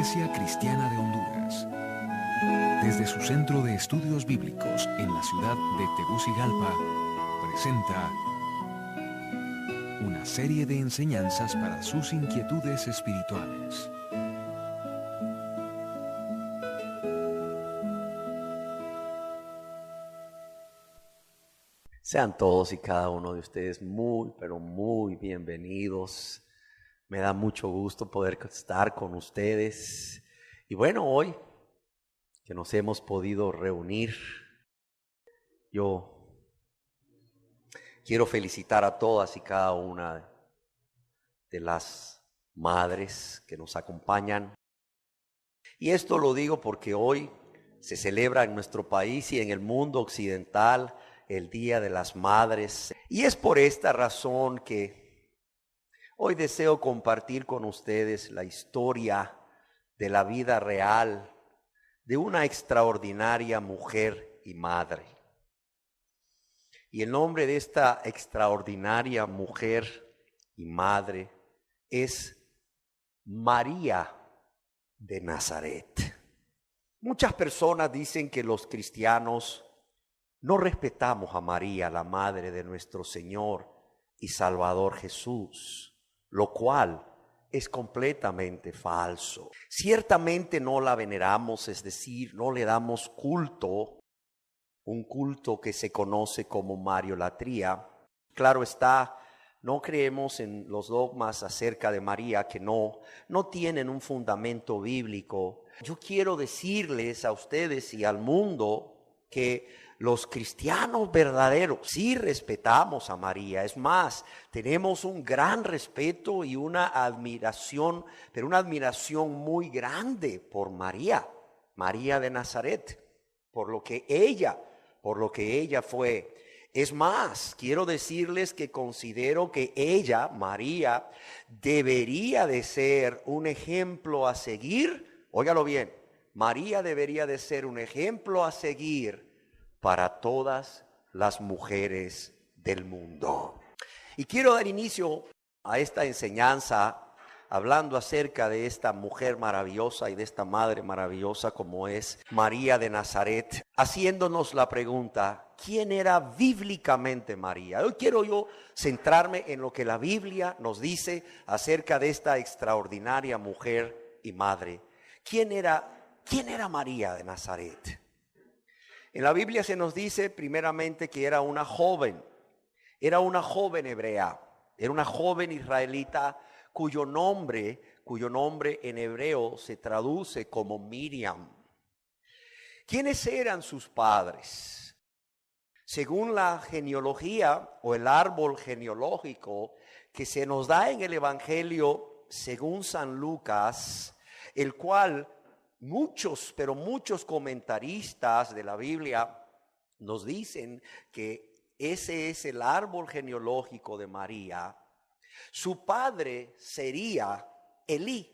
Iglesia Cristiana de Honduras, desde su centro de estudios bíblicos en la ciudad de Tegucigalpa, presenta una serie de enseñanzas para sus inquietudes espirituales. Sean todos y cada uno de ustedes muy, pero muy bienvenidos. Me da mucho gusto poder estar con ustedes. Y bueno, hoy que nos hemos podido reunir, yo quiero felicitar a todas y cada una de las madres que nos acompañan. Y esto lo digo porque hoy se celebra en nuestro país y en el mundo occidental el Día de las Madres. Y es por esta razón que hoy deseo compartir con ustedes la historia de la vida real de una extraordinaria mujer y madre. Y el nombre de esta extraordinaria mujer y madre es María de Nazaret. Muchas personas dicen que los cristianos no respetamos a María, la madre de nuestro Señor y Salvador Jesús, lo cual es completamente falso. Ciertamente no la veneramos, es decir, no le damos culto, un culto que se conoce como mariolatría. Claro está, no creemos en los dogmas acerca de María que no tienen un fundamento bíblico. Yo quiero decirles a ustedes y al mundo que los cristianos verdaderos sí respetamos a María. Es más, tenemos un gran respeto y una admiración, pero una admiración muy grande por María, María de Nazaret, por lo que ella fue. Es más, quiero decirles que considero que ella, María, debería de ser un ejemplo a seguir. Óigalo bien, María debería de ser un ejemplo a seguir para todas las mujeres del mundo. Y quiero dar inicio a esta enseñanza hablando acerca de esta mujer maravillosa y de esta madre maravillosa como es María de Nazaret, haciéndonos la pregunta, ¿quién era bíblicamente María? Hoy quiero yo centrarme en lo que la Biblia nos dice acerca de esta extraordinaria mujer y madre. ¿Quién era María de Nazaret? En la Biblia se nos dice primeramente que era una joven hebrea, era una joven israelita cuyo nombre en hebreo se traduce como Miriam. ¿Quiénes eran sus padres? Según la genealogía o el árbol genealógico que se nos da en el Evangelio según San Lucas, el cual muchos comentaristas de la Biblia nos dicen que ese es el árbol genealógico de María. Su padre sería Elí.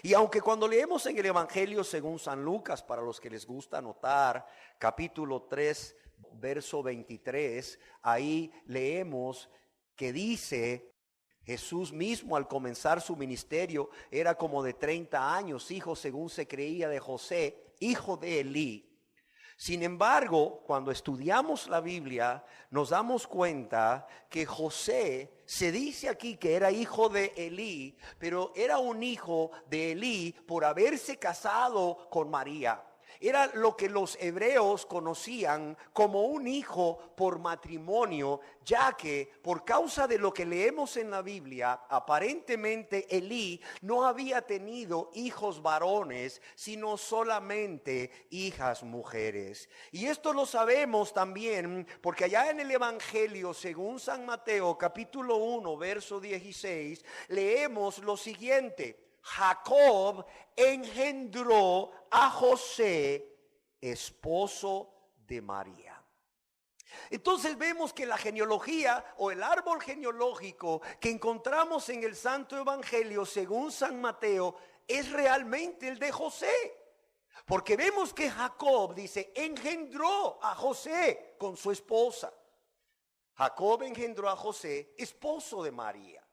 Y aunque cuando leemos en el Evangelio según San Lucas, para los que les gusta anotar, capítulo 3, verso 23, ahí leemos que dice: Jesús mismo al comenzar su ministerio era como de 30 años, hijo según se creía de José, hijo de Elí. Sin embargo, cuando estudiamos la Biblia, nos damos cuenta que José se dice aquí que era hijo de Elí, pero era un hijo de Elí por haberse casado con María. Era lo que los hebreos conocían como un hijo por matrimonio, ya que por causa de lo que leemos en la Biblia, aparentemente Elí no había tenido hijos varones, sino solamente hijas mujeres. Y esto lo sabemos también porque allá en el Evangelio, según San Mateo, capítulo 1, verso 16, leemos lo siguiente: Jacob engendró a José, esposo de María. Entonces vemos que la genealogía o el árbol genealógico que encontramos en el Santo Evangelio según San Mateo es realmente el de José. Porque vemos que Jacob dice engendró a José con su esposa. Jacob engendró a José, esposo de María.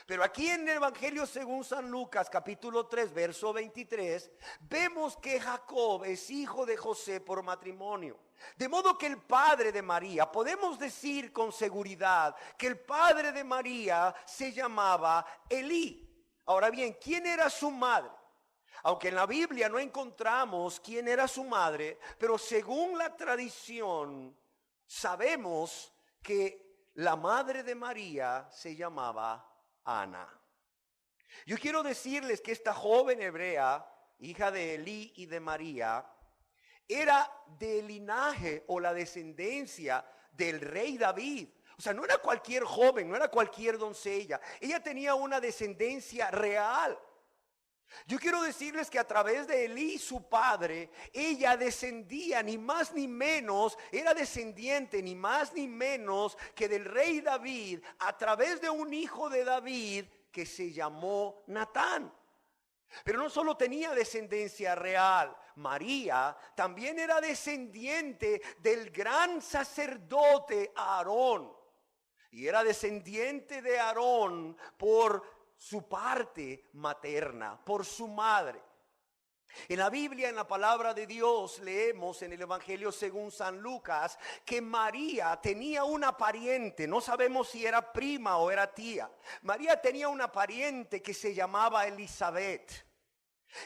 Pero aquí en el Evangelio según San Lucas, capítulo 3, verso 23, vemos que Jacob es hijo de José por matrimonio. De modo que el padre de María, podemos decir con seguridad que el padre de María se llamaba Elí. Ahora bien, ¿quién era su madre? Aunque en la Biblia no encontramos quién era su madre, pero según la tradición sabemos que la madre de María se llamaba Ana. Yo quiero decirles que esta joven hebrea, hija de Elí y de María, era del linaje o la descendencia del rey David. O sea, no era cualquier joven, no era cualquier doncella. Ella tenía una descendencia real. Yo quiero decirles que a través de Elí, su padre, ella descendía ni más ni menos, era descendiente ni más ni menos que del rey David, a través de un hijo de David que se llamó Natán. Pero no solo tenía descendencia real, María también era descendiente del gran sacerdote Aarón. Y era descendiente de Aarón por su parte materna, por su madre. En la Biblia, en la palabra de Dios, leemos en el Evangelio según San Lucas que María tenía una pariente, no sabemos si era prima o era tía. María tenía una pariente que se llamaba Elizabeth.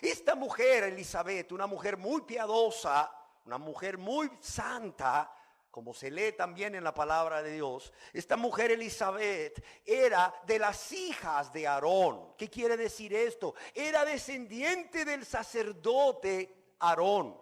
Esta mujer, Elizabeth, una mujer muy piadosa, una mujer muy santa, como se lee también en la palabra de Dios, esta mujer Elizabeth era de las hijas de Aarón. ¿Qué quiere decir esto? Era descendiente del sacerdote Aarón.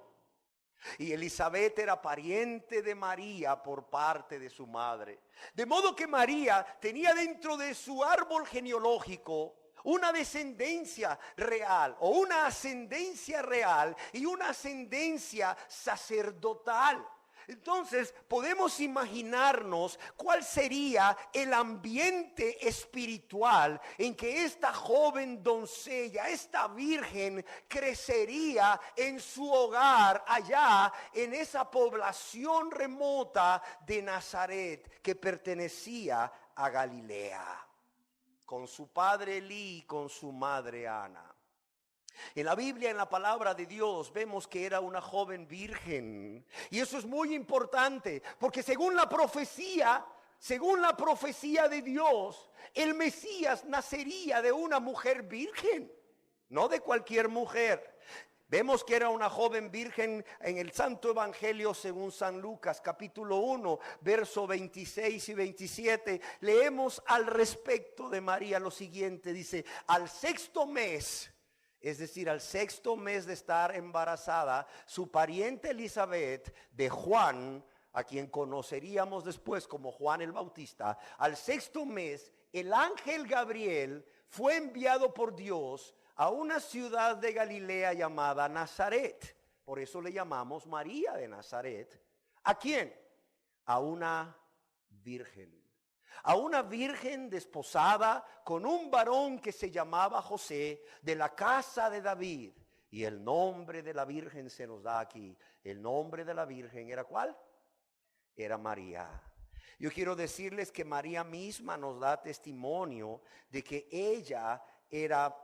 Y Elizabeth era pariente de María por parte de su madre. De modo que María tenía dentro de su árbol genealógico una descendencia real o una ascendencia real y una ascendencia sacerdotal. Entonces podemos imaginarnos cuál sería el ambiente espiritual en que esta joven doncella, esta virgen, crecería en su hogar allá en esa población remota de Nazaret que pertenecía a Galilea, con su padre Elí y con su madre Ana. En la Biblia, en la palabra de Dios, vemos que era una joven virgen. Y eso es muy importante, porque según la profecía de Dios, el Mesías nacería de una mujer virgen, no de cualquier mujer. Vemos que era una joven virgen en el Santo Evangelio según San Lucas, capítulo 1, verso 26 y 27. Leemos al respecto de María lo siguiente, dice: al sexto mes, es decir, al sexto mes de estar embarazada, su pariente Elizabeth, de Juan, a quien conoceríamos después como Juan el Bautista, al sexto mes, el ángel Gabriel fue enviado por Dios a una ciudad de Galilea llamada Nazaret. Por eso le llamamos María de Nazaret. ¿A quién? A una virgen. A una virgen desposada con un varón que se llamaba José, de la casa de David. Y el nombre de la virgen se nos da aquí. El nombre de la virgen ¿era cuál? Era María. Yo quiero decirles que María misma nos da testimonio de que ella era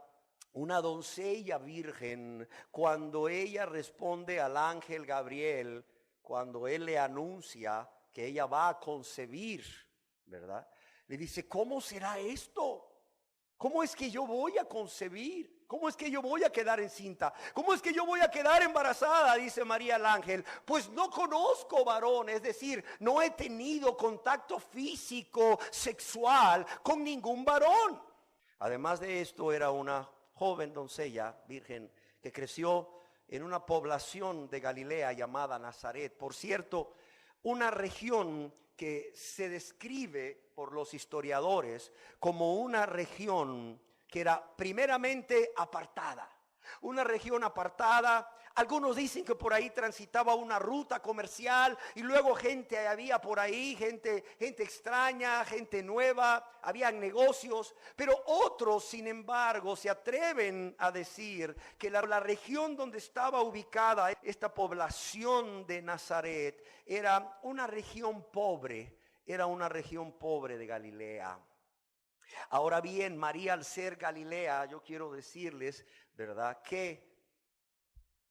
una doncella virgen cuando ella responde al ángel Gabriel, cuando él le anuncia que ella va a concebir, ¿verdad? Le dice: ¿cómo será esto? ¿Cómo es que yo voy a concebir? ¿Cómo es que yo voy a quedar encinta? ¿Cómo es que yo voy a quedar embarazada? Dice María al ángel: pues no conozco varón, es decir, no he tenido contacto físico, sexual con ningún varón. Además de esto, era una joven doncella virgen que creció en una población de Galilea llamada Nazaret. Por cierto, una región que se describe por los historiadores como una región que era primeramente apartada. Una región apartada. Algunos dicen que por ahí transitaba una ruta comercial y luego gente había por ahí, gente extraña, gente nueva, había negocios. Pero otros, sin embargo, se atreven a decir que la región donde estaba ubicada esta población de Nazaret era una región pobre, de Galilea. Ahora bien, María, al ser Galilea, yo quiero decirles, ¿verdad?, que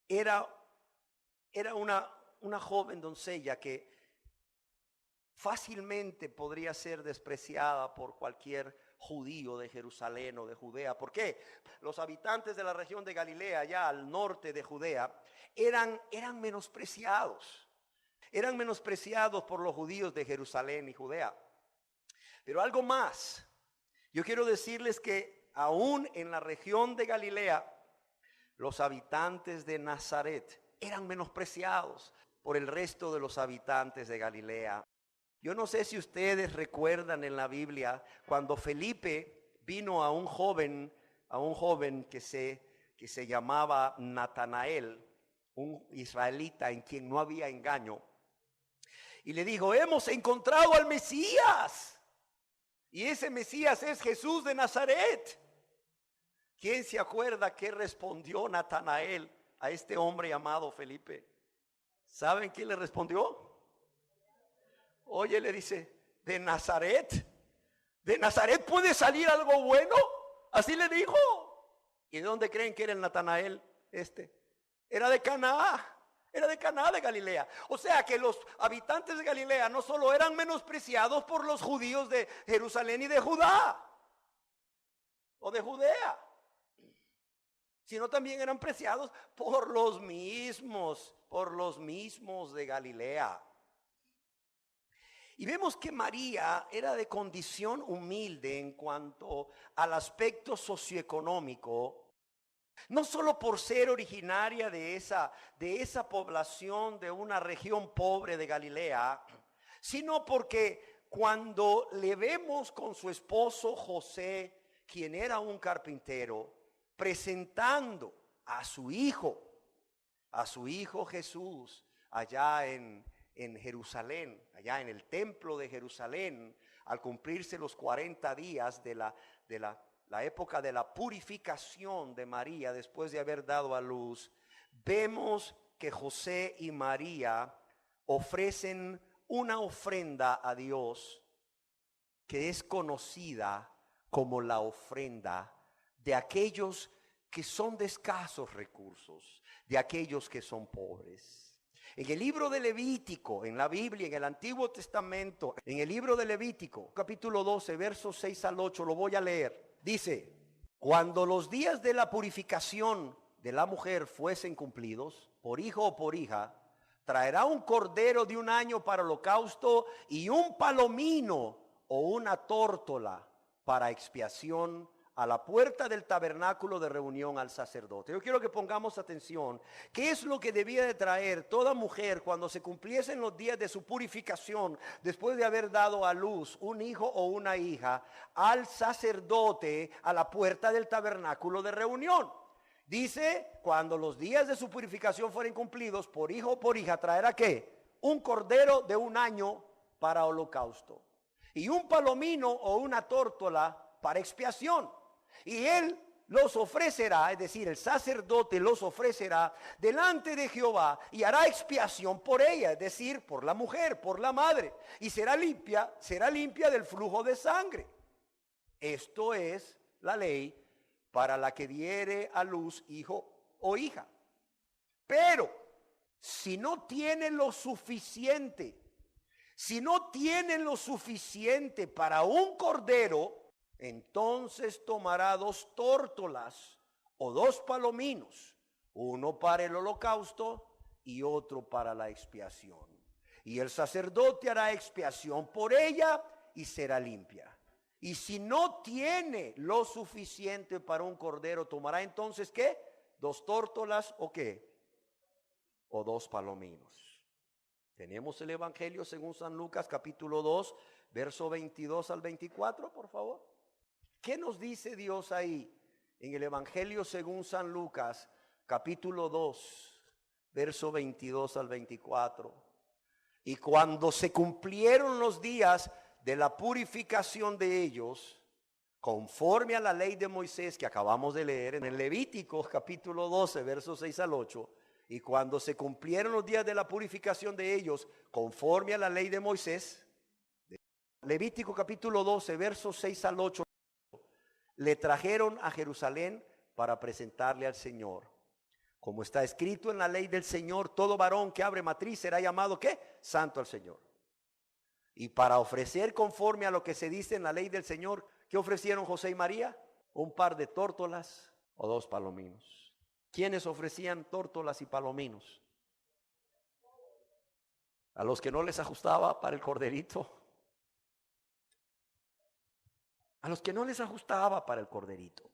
era una joven doncella que fácilmente podría ser despreciada por cualquier judío de Jerusalén o de Judea. ¿Por qué? Los habitantes de la región de Galilea, allá al norte de Judea, eran menospreciados. Eran menospreciados por los judíos de Jerusalén y Judea. Pero algo más, yo quiero decirles que aún en la región de Galilea, los habitantes de Nazaret eran menospreciados por el resto de los habitantes de Galilea. Yo no sé si ustedes recuerdan en la Biblia cuando Felipe vino a un joven que se llamaba Natanael, un israelita en quien no había engaño, y le dijo: hemos encontrado al Mesías, y ese Mesías es Jesús de Nazaret. ¿Quién se acuerda qué respondió Natanael a este hombre llamado Felipe? ¿Saben quién le respondió? Oye, le dice: ¿de Nazaret? ¿De Nazaret puede salir algo bueno? Así le dijo. ¿Y de dónde creen que era el Natanael Era de Caná. Era de Caná de Galilea. O sea que los habitantes de Galilea no solo eran menospreciados por los judíos de Jerusalén y de Judá o de Judea, sino también eran preciados por los mismos de Galilea. Y vemos que María era de condición humilde en cuanto al aspecto socioeconómico, no solo por ser originaria de esa población, de una región pobre de Galilea, sino porque cuando le vemos con su esposo José, quien era un carpintero, presentando a su hijo Jesús allá en Jerusalén, allá en el templo de Jerusalén, al cumplirse los 40 días de la época de la purificación de María después de haber dado a luz, vemos que José y María ofrecen una ofrenda a Dios que es conocida como la ofrenda de aquellos que son de escasos recursos, de aquellos que son pobres. En el libro de Levítico, en la Biblia, en el Antiguo Testamento, en el libro de Levítico, capítulo 12, versos 6 al 8, lo voy a leer. Dice: cuando los días de la purificación de la mujer fuesen cumplidos, por hijo o por hija, traerá un cordero de un año para holocausto y un palomino o una tórtola para expiación a la puerta del tabernáculo de reunión al sacerdote. Yo quiero que pongamos atención. ¿Qué es lo que debía de traer toda mujer cuando se cumpliesen los días de su purificación, después de haber dado a luz un hijo o una hija, al sacerdote a la puerta del tabernáculo de reunión? Dice: cuando los días de su purificación fueren cumplidos, por hijo o por hija, traerá ¿qué? Un cordero de un año para holocausto y un palomino o una tórtola para expiación. Y él los ofrecerá, es decir, el sacerdote los ofrecerá delante de Jehová y hará expiación por ella, es decir, por la mujer, por la madre, y será limpia del flujo de sangre. Esto es la ley para la que diere a luz hijo o hija. Pero si no tienen lo suficiente para un cordero, entonces tomará 2 tórtolas o 2 palominos, uno para el holocausto y otro para la expiación. Y el sacerdote hará expiación por ella y será limpia. Y si no tiene lo suficiente para un cordero, tomará entonces ¿qué? 2 tórtolas o ¿qué? O 2 palominos. Tenemos el Evangelio según San Lucas, capítulo 2, verso 22 al 24, por favor. ¿Qué nos dice Dios ahí en el Evangelio según San Lucas, capítulo 2, verso 22 al 24? Y cuando se cumplieron los días de la purificación de ellos, conforme a la ley de Moisés que acabamos de leer en el Levítico, capítulo 12, versos 6 al 8, y cuando se cumplieron los días de la purificación de ellos, conforme a la ley de Moisés, Levítico capítulo 12, versos 6 al 8, le trajeron a Jerusalén para presentarle al Señor. Como está escrito en la ley del Señor, todo varón que abre matriz será llamado, ¿qué? Santo al Señor. Y para ofrecer conforme a lo que se dice en la ley del Señor, ¿qué ofrecieron José y María? Un par de tórtolas o 2 palominos. ¿Quiénes ofrecían tórtolas y palominos? A los que no les ajustaba para el corderito. A los que no les ajustaba para el corderito.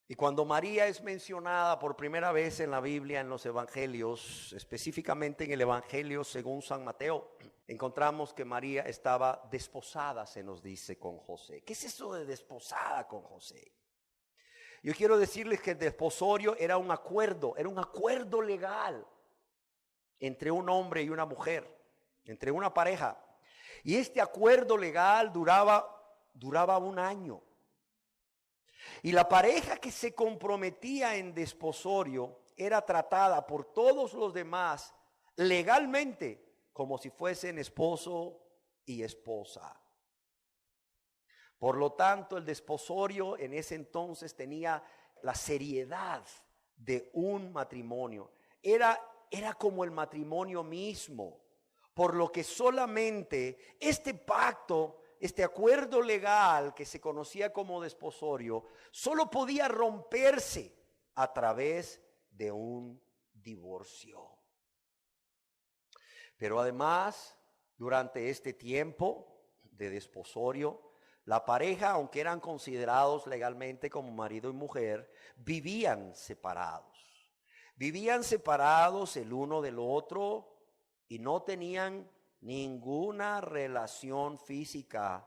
Y cuando María es mencionada por primera vez en la Biblia, en los evangelios, específicamente en el evangelio según San Mateo, encontramos que María estaba desposada, se nos dice, con José. ¿Qué es eso de desposada con José? Yo quiero decirles que el desposorio era un acuerdo legal entre un hombre y una mujer, entre una pareja. Y este acuerdo legal duraba 1 año. Y la pareja que se comprometía en desposorio era tratada por todos los demás legalmente como si fuesen esposo y esposa. Por lo tanto, el desposorio en ese entonces tenía la seriedad de un matrimonio. Era como el matrimonio mismo, por lo que solamente este pacto, este acuerdo legal que se conocía como desposorio, solo podía romperse a través de un divorcio. Pero además, durante este tiempo de desposorio, la pareja, aunque eran considerados legalmente como marido y mujer, vivían separados. Vivían separados el uno del otro y no tenían ninguna relación física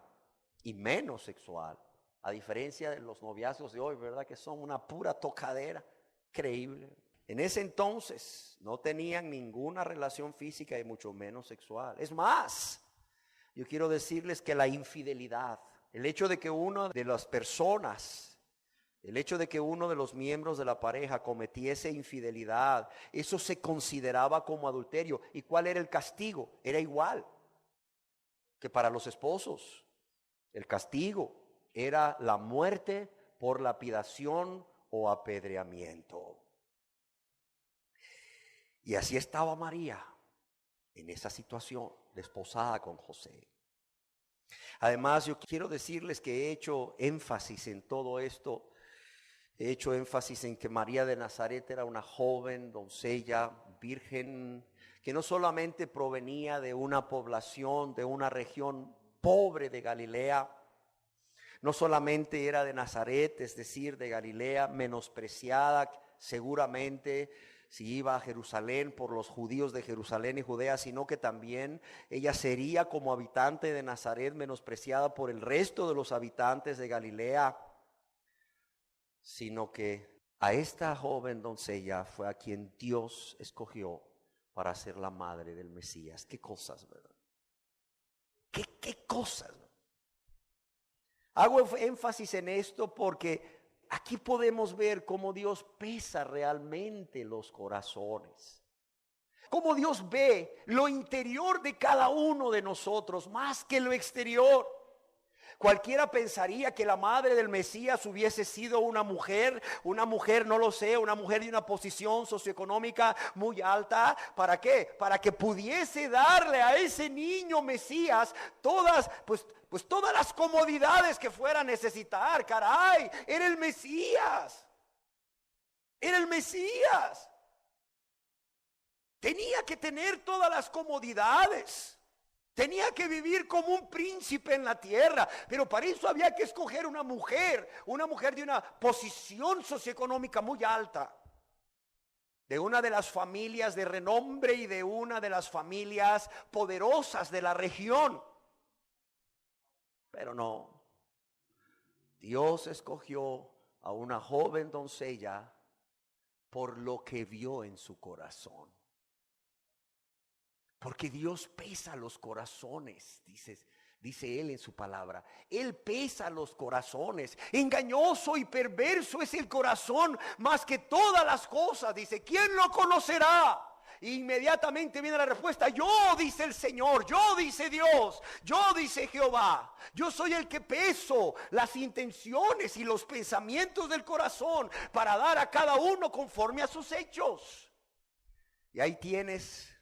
y menos sexual. A diferencia de los noviazgos de hoy, ¿verdad? Que son una pura tocadera. Increíble. En ese entonces no tenían ninguna relación física y mucho menos sexual. Es más, yo quiero decirles que la infidelidad, el hecho de que una de las personas, el hecho de que uno de los miembros de la pareja cometiese infidelidad, eso se consideraba como adulterio. ¿Y cuál era el castigo? Era igual que para los esposos. El castigo era la muerte por lapidación o apedreamiento. Y así estaba María en esa situación, desposada con José. Además, yo quiero decirles que he hecho énfasis en todo esto. He hecho énfasis en que María de Nazaret era una joven doncella, virgen, que no solamente provenía de una población, de una región pobre de Galilea, no solamente era de Nazaret, es decir, de Galilea, menospreciada seguramente si iba a Jerusalén por los judíos de Jerusalén y Judea, sino que también ella sería como habitante de Nazaret menospreciada por el resto de los habitantes de Galilea, sino que a esta joven doncella fue a quien Dios escogió para ser la madre del Mesías. Qué cosas, ¿verdad? Qué cosas, ¿verdad? Hago énfasis en esto porque aquí podemos ver cómo Dios pesa realmente los corazones. Cómo Dios ve lo interior de cada uno de nosotros más que lo exterior. Cualquiera pensaría que la madre del Mesías hubiese sido una mujer, no lo sé, una mujer de una posición socioeconómica muy alta. ¿Para qué? Para que pudiese darle a ese niño Mesías todas las comodidades que fuera a necesitar. Caray, era el Mesías. Era el Mesías. Tenía que tener todas las comodidades. Tenía que vivir como un príncipe en la tierra, pero para eso había que escoger una mujer de una posición socioeconómica muy alta, de una de las familias de renombre y de una de las familias poderosas de la región. Pero no, Dios escogió a una joven doncella por lo que vio en su corazón. Porque Dios pesa los corazones, dice Él en su palabra. Él pesa los corazones. Engañoso y perverso es el corazón más que todas las cosas. Dice, ¿quién lo conocerá? E inmediatamente viene la respuesta: yo, dice el Señor, yo, dice Dios, yo, dice Jehová. Yo soy el que peso las intenciones y los pensamientos del corazón para dar a cada uno conforme a sus hechos. Y ahí tienes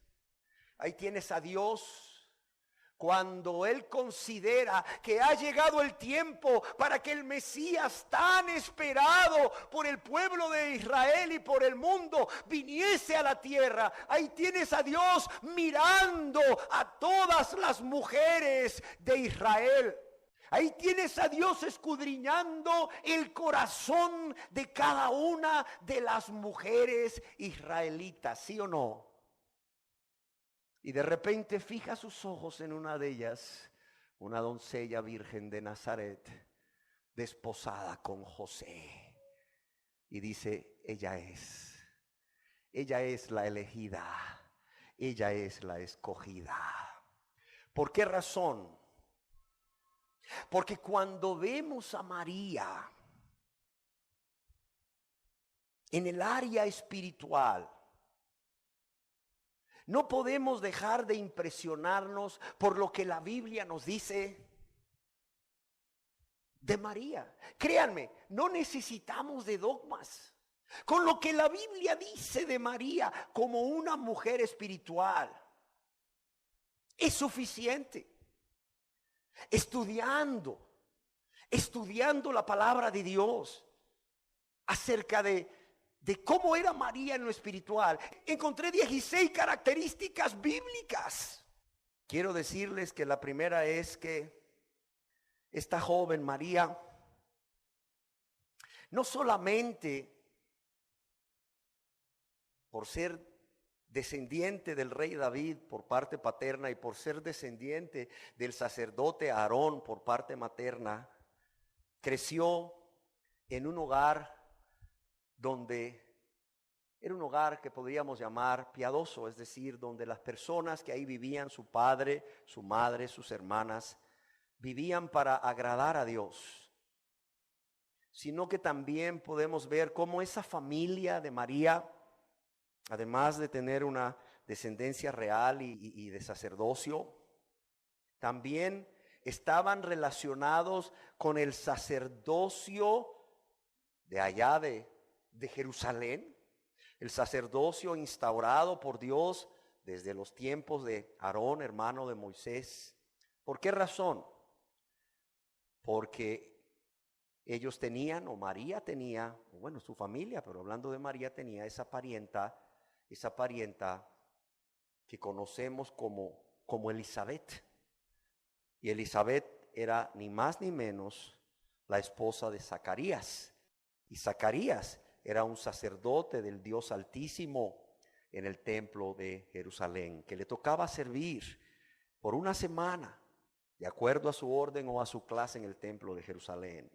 a Dios cuando Él considera que ha llegado el tiempo para que el Mesías tan esperado por el pueblo de Israel y por el mundo viniese a la tierra. Ahí tienes a Dios mirando a todas las mujeres de Israel. Ahí tienes a Dios escudriñando el corazón de cada una de las mujeres israelitas, ¿sí o no? Y de repente fija sus ojos en una de ellas, una doncella virgen de Nazaret, desposada con José. Y dice: ella es la elegida, ella es la escogida. ¿Por qué razón? Porque cuando vemos a María en el área espiritual, no podemos dejar de impresionarnos por lo que la Biblia nos dice de María. Créanme, no necesitamos de dogmas. Con lo que la Biblia dice de María como una mujer espiritual, es suficiente. Estudiando la palabra de Dios acerca de cómo era María en lo espiritual, encontré 16 características bíblicas. Quiero decirles que la primera es que esta joven María no solamente por ser descendiente del rey David por parte paterna y por ser descendiente del sacerdote Aarón por parte materna, creció en un hogar donde era un hogar que podríamos llamar piadoso, es decir, donde las personas que ahí vivían, su padre, su madre, sus hermanas, vivían para agradar a Dios. Sino que también podemos ver cómo esa familia de María, además de tener una descendencia real y de sacerdocio, también estaban relacionados con el sacerdocio de allá de Jerusalén, el sacerdocio instaurado por Dios desde los tiempos de Aarón, hermano de Moisés. ¿Por qué razón? Porque ellos tenían, o María tenía, bueno, su familia, pero hablando de María, tenía esa parienta que conocemos como Elizabeth. Y Elizabeth era ni más ni menos la esposa de Zacarías. Y Zacarías era un sacerdote del Dios Altísimo en el templo de Jerusalén, que le tocaba servir por una semana, de acuerdo a su orden o a su clase en el templo de Jerusalén.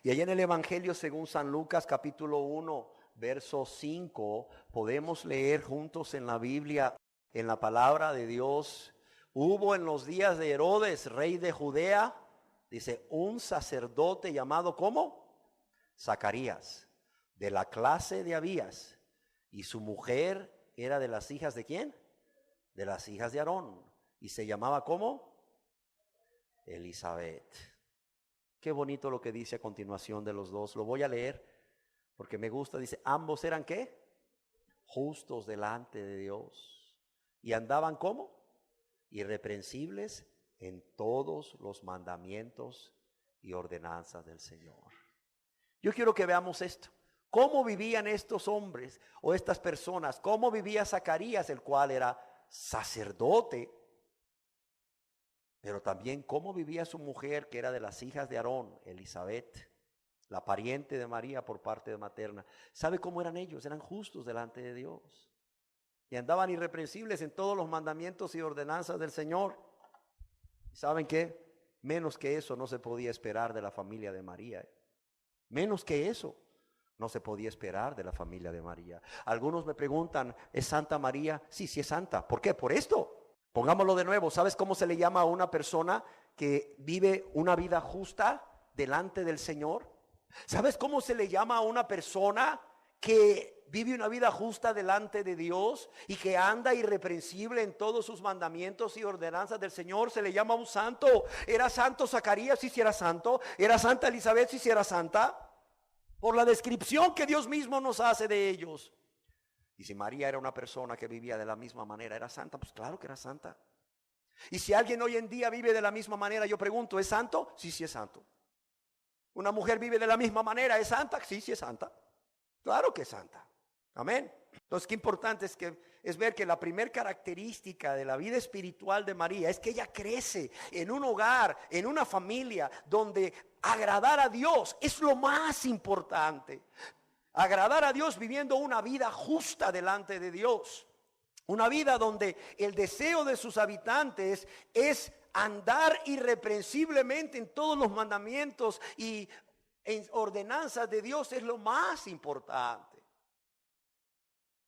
Y allá en el Evangelio según San Lucas capítulo 1, verso 5, podemos leer juntos en la Biblia, en la palabra de Dios: hubo en los días de Herodes, rey de Judea, dice, un sacerdote llamado ¿cómo? Zacarías, de la clase de Abías, y su mujer era de las hijas ¿de quién? De las hijas de Aarón, y se llamaba ¿cómo? Elizabeth. Qué bonito lo que dice a continuación de los dos. Lo voy a leer porque me gusta. Dice, ambos eran ¿qué? Justos delante de Dios. Y andaban ¿cómo? Irreprensibles en todos los mandamientos y ordenanzas del Señor. Yo quiero que veamos esto. ¿Cómo vivían estos hombres o estas personas? ¿Cómo vivía Zacarías, el cual era sacerdote? Pero también cómo vivía su mujer, que era de las hijas de Aarón, Elizabeth, la pariente de María por parte materna. ¿Sabe cómo eran ellos? Eran justos delante de Dios. Y andaban irreprensibles en todos los mandamientos y ordenanzas del Señor. ¿Saben qué? Menos que eso no se podía esperar de la familia de María. Menos que eso no se podía esperar de la familia de María. Algunos me preguntan, ¿es Santa María? Sí, sí es santa. ¿Por qué? Por esto. Pongámoslo de nuevo. ¿Sabes cómo se le llama a una persona que vive una vida justa delante del Señor? ¿Sabes cómo se le llama a una persona que vive una vida justa delante de Dios y que anda irreprensible en todos sus mandamientos y ordenanzas del Señor, se le llama un santo. ¿Era santo Zacarías? Sí, sí era santo. ¿Era santa Elizabeth? Sí, sí era santa. Por la descripción que Dios mismo nos hace de ellos. Y si María era una persona que vivía de la misma manera, ¿era santa? Pues claro que era santa. Y si alguien hoy en día vive de la misma manera, yo pregunto, ¿es santo? Sí, sí es santo. ¿Una mujer vive de la misma manera? ¿Es santa? Sí, sí es santa. Claro que es santa. Amén. Entonces, qué importante es ver que la primera característica de la vida espiritual de María es que ella crece en un hogar, en una familia donde agradar a Dios es lo más importante. Agradar a Dios viviendo una vida justa delante de Dios. Una vida donde el deseo de sus habitantes es andar irreprensiblemente en todos los mandamientos y en ordenanzas de Dios es lo más importante.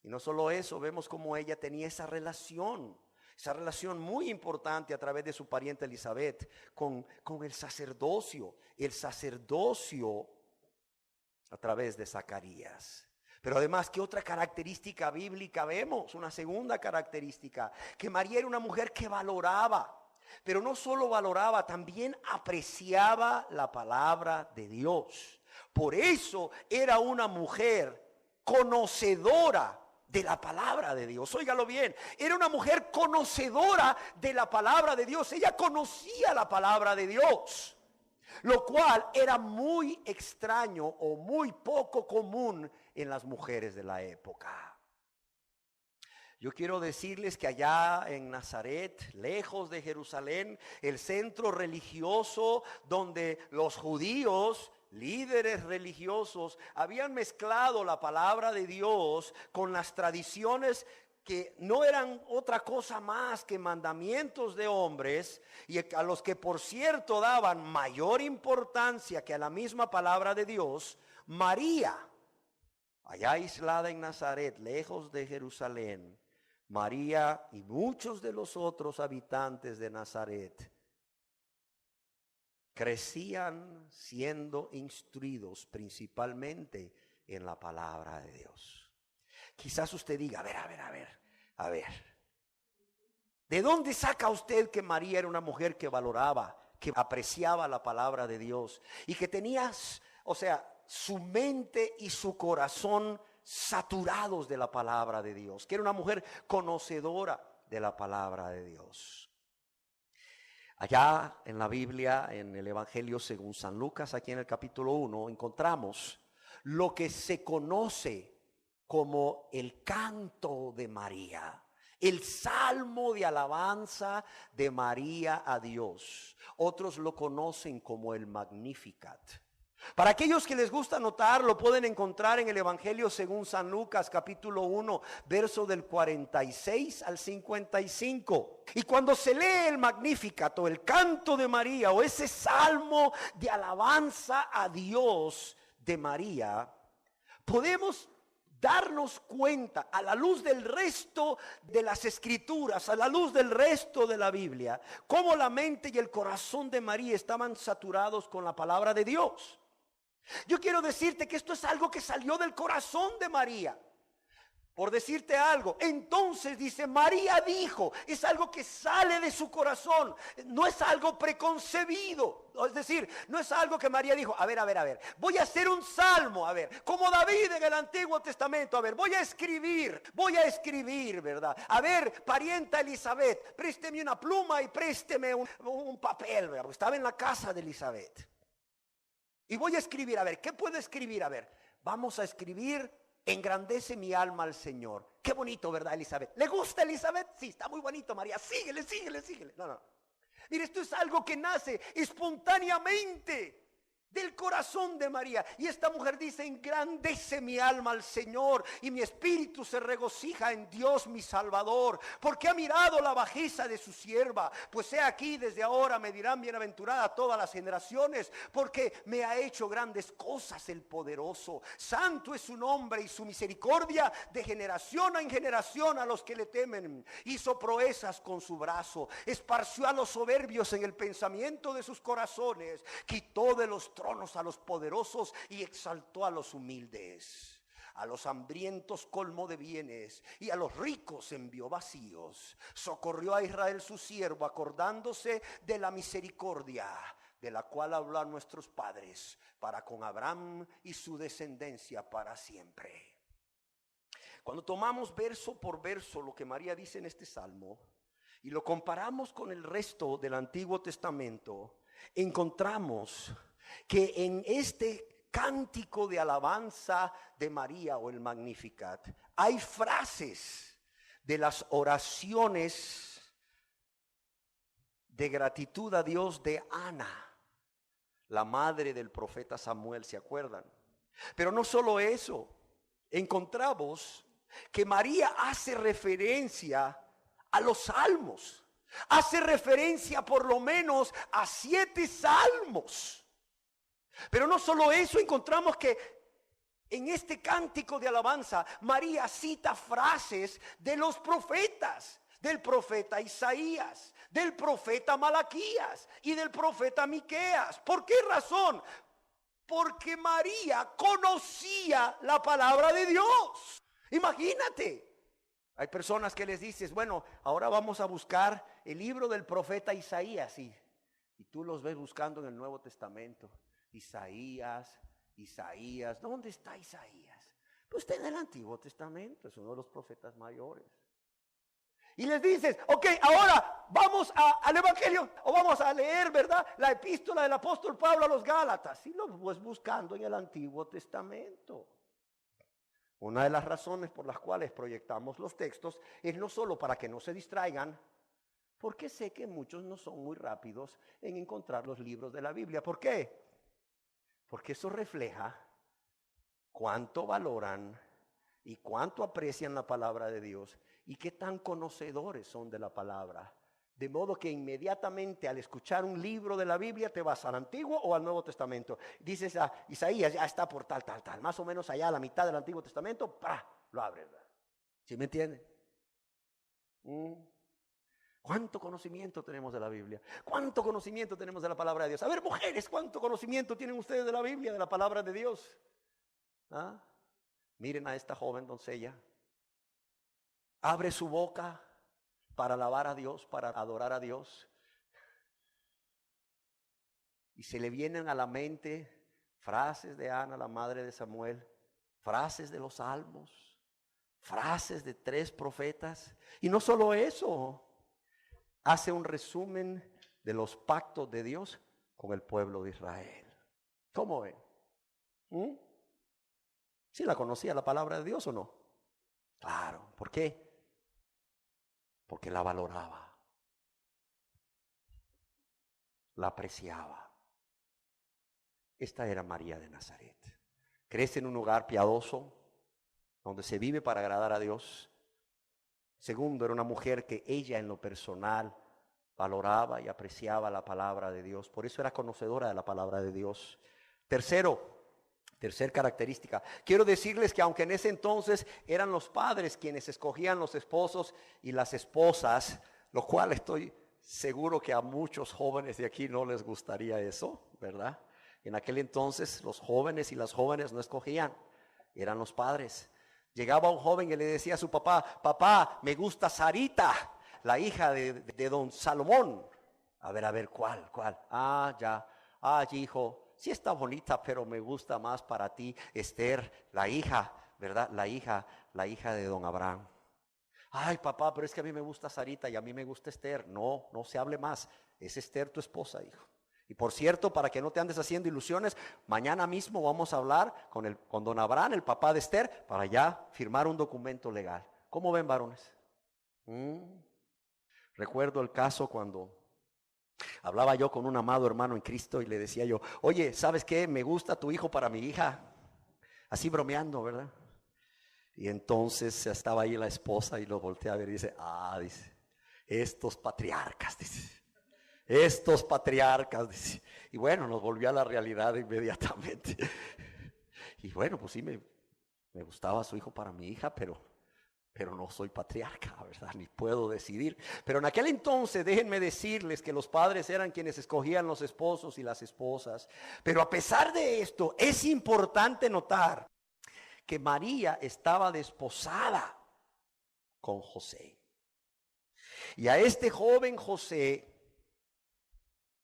Y no solo eso, vemos cómo ella tenía esa relación muy importante a través de su pariente Elizabeth con el sacerdocio a través de Zacarías. Pero además, ¿qué otra característica bíblica vemos? Una segunda característica, que María era una mujer que valoraba, pero no solo valoraba, también apreciaba la palabra de Dios. Por eso era una mujer conocedora de la palabra de Dios. Óigalo bien, era una mujer conocedora de la palabra de Dios. Ella conocía la palabra de Dios. Lo cual era muy extraño o muy poco común en las mujeres de la época. Yo quiero decirles que allá en Nazaret, lejos de Jerusalén, el centro religioso donde los judíos, líderes religiosos, habían mezclado la palabra de Dios con las tradiciones que no eran otra cosa más que mandamientos de hombres, y a los que por cierto daban mayor importancia que a la misma palabra de Dios. María, allá aislada en Nazaret, lejos de Jerusalén, María y muchos de los otros habitantes de Nazaret crecían siendo instruidos principalmente en la palabra de Dios. Quizás usted diga, a ver. ¿De dónde saca usted que María era una mujer que valoraba, que apreciaba la palabra de Dios y que tenía, su mente y su corazón saturados de la palabra de Dios, que era una mujer conocedora de la palabra de Dios? Allá en la Biblia, en el Evangelio según San Lucas, aquí en el capítulo 1, encontramos lo que se conoce como el canto de María, el salmo de alabanza de María a Dios. Otros lo conocen como el Magnificat. Para aquellos que les gusta anotar, lo pueden encontrar en el Evangelio según San Lucas, capítulo 1, verso del 46 al 55. Y cuando se lee el Magnificat o el canto de María o ese salmo de alabanza a Dios de María, podemos darnos cuenta a la luz del resto de las escrituras, a la luz del resto de la Biblia, cómo la mente y el corazón de María estaban saturados con la palabra de Dios. Yo quiero decirte que esto es algo que salió del corazón de María. Por decirte algo, entonces dice, María dijo, es algo que sale de su corazón, no es algo preconcebido. Es decir, no es algo que María dijo, a ver, voy a hacer un salmo, como David en el Antiguo Testamento, voy a escribir, ¿verdad? A ver, parienta Elizabeth, présteme una pluma y présteme un papel, ¿verdad? Estaba en la casa de Elizabeth. Y voy a escribir, ¿qué puedo escribir? Vamos a escribir: engrandece mi alma al Señor. Qué bonito, ¿verdad, Elizabeth? ¿Le gusta Elizabeth? Sí, está muy bonito, María. Síguele. No. Mire, esto es algo que nace espontáneamente del corazón de María. Y esta mujer dice: engrandece mi alma al Señor y mi espíritu se regocija en Dios mi Salvador, porque ha mirado la bajeza de su sierva. Pues he aquí, desde ahora me dirán bienaventurada todas las generaciones, porque me ha hecho grandes cosas el poderoso. Santo es su nombre y su misericordia de generación en generación a los que le temen. Hizo proezas con su brazo, esparció a los soberbios en el pensamiento de sus corazones, quitó de los tronos a los poderosos y exaltó a los humildes. A los hambrientos colmó de bienes y a los ricos envió vacíos. Socorrió a Israel su siervo, acordándose de la misericordia de la cual habló a nuestros padres, para con Abraham y su descendencia para siempre. Cuando tomamos verso por verso lo que María dice en este salmo y lo comparamos con el resto del Antiguo Testamento, encontramos que en este cántico de alabanza de María o el Magnificat hay frases de las oraciones de gratitud a Dios de Ana, la madre del profeta Samuel, ¿se acuerdan? Pero no solo eso, encontramos que María hace referencia a los salmos, hace referencia por lo menos a 7 salmos. Pero no solo eso, encontramos que en este cántico de alabanza María cita frases de los profetas, del profeta Isaías, del profeta Malaquías y del profeta Miqueas. ¿Por qué razón? Porque María conocía la palabra de Dios. Imagínate, hay personas que les dices, bueno, ahora vamos a buscar el libro del profeta Isaías, y tú los ves buscando en el Nuevo Testamento. Isaías, ¿dónde está Isaías? Pues está en el Antiguo Testamento, es uno de los profetas mayores. Y les dices, ok, ahora vamos al Evangelio, o vamos a leer, ¿verdad?, la epístola del apóstol Pablo a los Gálatas. Y lo vas buscando en el Antiguo Testamento. Una de las razones por las cuales proyectamos los textos es no solo para que no se distraigan, porque sé que muchos no son muy rápidos en encontrar los libros de la Biblia. ¿Por qué? Porque eso refleja cuánto valoran y cuánto aprecian la palabra de Dios y qué tan conocedores son de la palabra. De modo que inmediatamente al escuchar un libro de la Biblia te vas al Antiguo o al Nuevo Testamento. Dices a Isaías, ya está por tal. Más o menos allá a la mitad del Antiguo Testamento, lo abres. ¿Sí me entienden? ¿Cuánto conocimiento tenemos de la Biblia? ¿Cuánto conocimiento tenemos de la palabra de Dios? A ver, mujeres, ¿cuánto conocimiento tienen ustedes de la Biblia, de la palabra de Dios? Miren a esta joven doncella. Abre su boca para alabar a Dios, para adorar a Dios. Y se le vienen a la mente frases de Ana, la madre de Samuel, frases de los salmos, frases de 3 profetas. Y no solo eso, hace un resumen de los pactos de Dios con el pueblo de Israel. ¿Cómo ven? ¿Sí la conocía la palabra de Dios o no? Claro, ¿por qué? Porque la valoraba, la apreciaba. Esta era María de Nazaret. Crece en un hogar piadoso, donde se vive para agradar a Dios. Segundo, era una mujer que ella en lo personal valoraba y apreciaba la palabra de Dios. Por eso era conocedora de la palabra de Dios. Tercer característica. Quiero decirles que aunque en ese entonces eran los padres quienes escogían los esposos y las esposas, lo cual estoy seguro que a muchos jóvenes de aquí no les gustaría eso, ¿verdad? En aquel entonces los jóvenes y las jóvenes no escogían, eran los padres. Llegaba un joven y le decía a su papá, papá, me gusta Sarita, la hija de don Salomón. A ver, ¿cuál? Hijo, sí está bonita, pero me gusta más para ti Esther, la hija, ¿verdad? La hija de don Abraham. Ay, papá, pero es que a mí me gusta Sarita y a mí me gusta Esther. No se hable más. Es Esther tu esposa, hijo. Y por cierto, para que no te andes haciendo ilusiones, mañana mismo vamos a hablar con don Abraham, el papá de Esther, para ya firmar un documento legal. ¿Cómo ven, varones? Recuerdo el caso cuando hablaba yo con un amado hermano en Cristo y le decía yo, oye, ¿sabes qué? Me gusta tu hijo para mi hija. Así bromeando, ¿verdad? Y entonces estaba ahí la esposa y lo voltea a ver y dice, estos patriarcas, dice. Y bueno, nos volvió a la realidad inmediatamente. Y bueno, pues sí, me gustaba su hijo para mi hija, pero no soy patriarca, ¿verdad? Ni puedo decidir. Pero en aquel entonces, déjenme decirles que los padres eran quienes escogían los esposos y las esposas. Pero a pesar de esto, es importante notar que María estaba desposada con José. Y a este joven José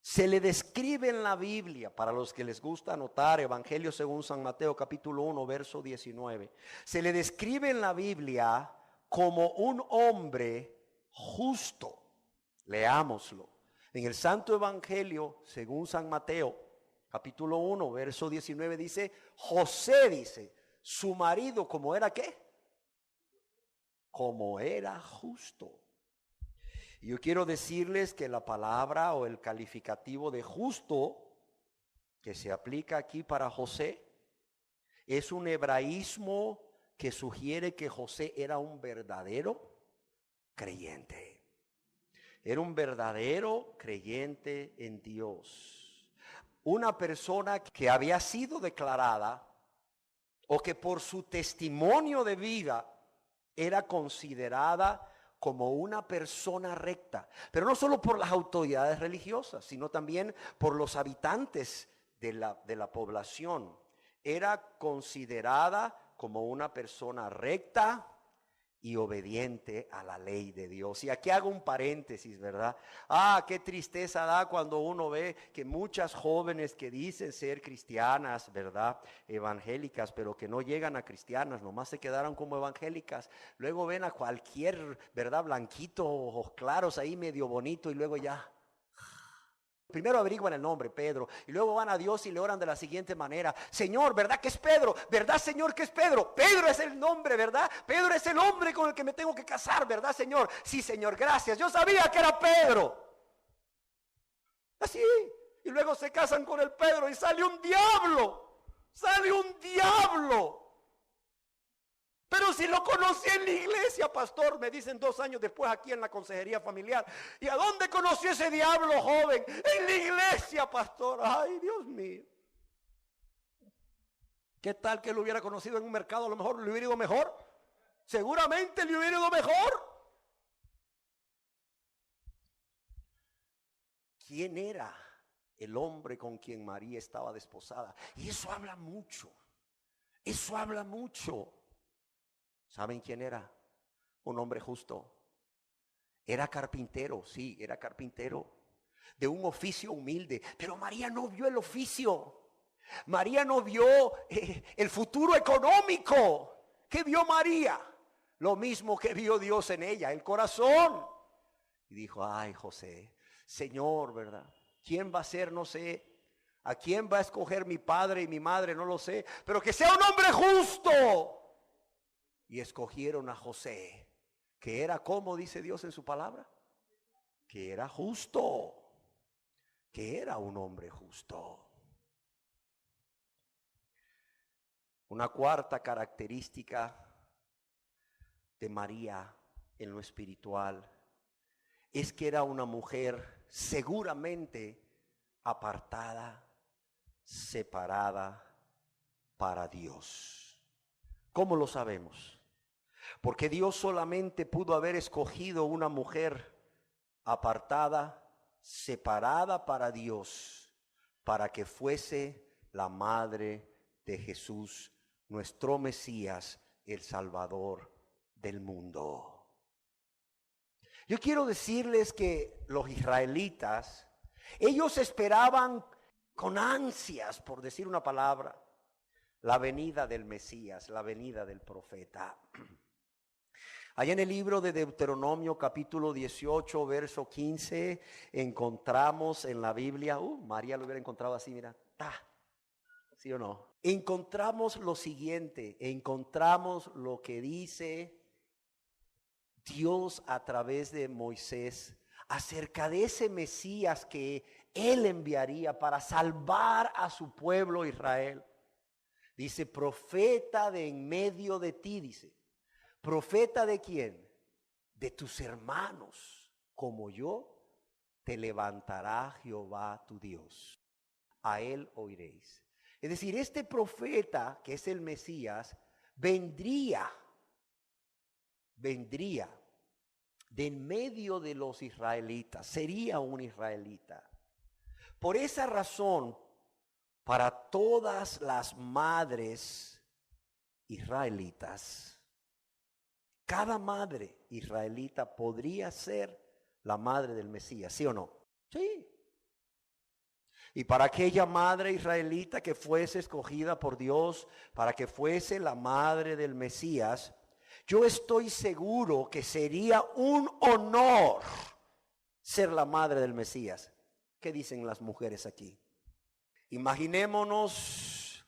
se le describe en la Biblia, para los que les gusta anotar, Evangelio según San Mateo capítulo 1, verso 19. Se le describe en la Biblia como un hombre justo. Leámoslo. En el Santo Evangelio según San Mateo capítulo 1, verso 19 dice, José dice, su marido, ¿cómo era qué? Como era justo. Y yo quiero decirles que la palabra o el calificativo de justo que se aplica aquí para José es un hebraísmo que sugiere que José era un verdadero creyente. Era un verdadero creyente en Dios. Una persona que había sido declarada o que por su testimonio de vida era considerada como una persona recta, pero no solo por las autoridades religiosas, sino también por los habitantes de la población. Era considerada como una persona recta y obediente a la ley de Dios. Y aquí hago un paréntesis, ¿verdad? Qué tristeza da cuando uno ve que muchas jóvenes que dicen ser cristianas, ¿verdad? Evangélicas, pero que no llegan a cristianas, nomás se quedaron como evangélicas. Luego ven a cualquier, ¿verdad? Blanquito, ojos claros ahí medio bonito y luego ya. Primero averiguan el nombre, Pedro, y luego van a Dios y le oran de la siguiente manera: Señor, ¿verdad que es Pedro? ¿Verdad, Señor, que es Pedro? Pedro es el nombre, ¿verdad? Pedro es el hombre con el que me tengo que casar, ¿verdad, Señor? Sí, Señor, gracias. Yo sabía que era Pedro. Así. Y luego se casan con el Pedro y sale un diablo. Sale un diablo. Pero si lo conocí en la iglesia, pastor, me dicen 2 años después aquí en la consejería familiar. ¿Y a dónde conoció ese diablo joven? En la iglesia, pastor. Ay, Dios mío. ¿Qué tal que lo hubiera conocido en un mercado? A lo mejor le hubiera ido mejor. Seguramente le hubiera ido mejor. ¿Quién era el hombre con quien María estaba desposada? Y eso habla mucho. Eso habla mucho. ¿Saben quién era? Un hombre justo. Era carpintero, sí, era carpintero. De un oficio humilde. Pero María no vio el oficio. María no vio el futuro económico. ¿Qué vio María? Lo mismo que vio Dios en ella, el corazón. Y dijo: ay, José, Señor, ¿verdad? ¿Quién va a ser? No sé. ¿A quién va a escoger mi padre y mi madre? No lo sé. Pero que sea un hombre justo. Y escogieron a José, que era, como dice Dios en su palabra, que era justo, que era un hombre justo. Una cuarta característica de María en lo espiritual es que era una mujer seguramente apartada, separada para Dios. ¿Cómo lo sabemos? Porque Dios solamente pudo haber escogido una mujer apartada, separada para Dios, para que fuese la madre de Jesús, nuestro Mesías, el Salvador del mundo. Yo quiero decirles que los israelitas, ellos esperaban con ansias, por decir una palabra, la venida del Mesías, la venida del profeta. Allá en el libro de Deuteronomio capítulo 18 verso 15 encontramos en la Biblia, María lo hubiera encontrado así, mira, ¿sí o no? Encontramos lo siguiente, encontramos lo que dice Dios a través de Moisés acerca de ese Mesías que Él enviaría para salvar a su pueblo Israel. Dice: profeta de en medio de ti, dice. ¿Profeta de quién? De tus hermanos, como yo, te levantará Jehová tu Dios. A él oiréis. Es decir, este profeta, que es el Mesías, vendría de en medio de los israelitas, sería un israelita. Por esa razón, para todas las madres israelitas, cada madre israelita podría ser la madre del Mesías, ¿sí o no? Sí. Y para aquella madre israelita que fuese escogida por Dios, para que fuese la madre del Mesías, yo estoy seguro que sería un honor ser la madre del Mesías. ¿Qué dicen las mujeres aquí? Imaginémonos,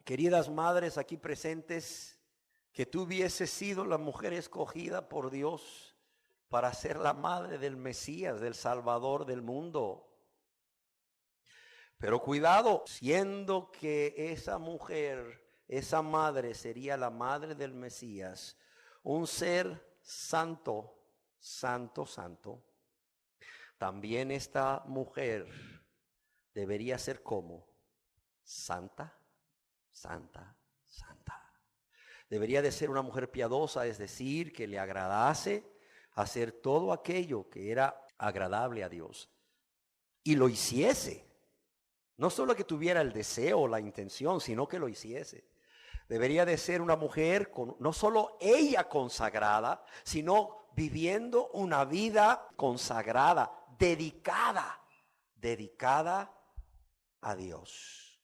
queridas madres aquí presentes, que tú hubieses sido la mujer escogida por Dios para ser la madre del Mesías, del Salvador del mundo. Pero cuidado, siendo que esa mujer, esa madre sería la madre del Mesías, un ser santo, santo, santo, también esta mujer debería ser como santa, santa, santa. Debería de ser una mujer piadosa, es decir, que le agradase hacer todo aquello que era agradable a Dios y lo hiciese. No solo que tuviera el deseo o la intención, sino que lo hiciese. Debería de ser una mujer con, no solo ella consagrada, sino viviendo una vida consagrada, dedicada a Dios.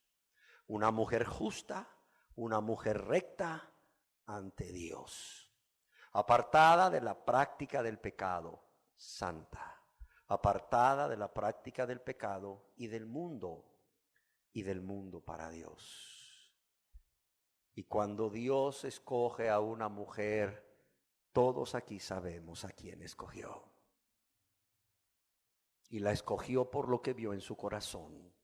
Una mujer justa, una mujer recta ante Dios. Apartada de la práctica del pecado, santa. Apartada de la práctica del pecado y del mundo para Dios. Y cuando Dios escoge a una mujer, todos aquí sabemos a quién escogió. Y la escogió por lo que vio en su corazón,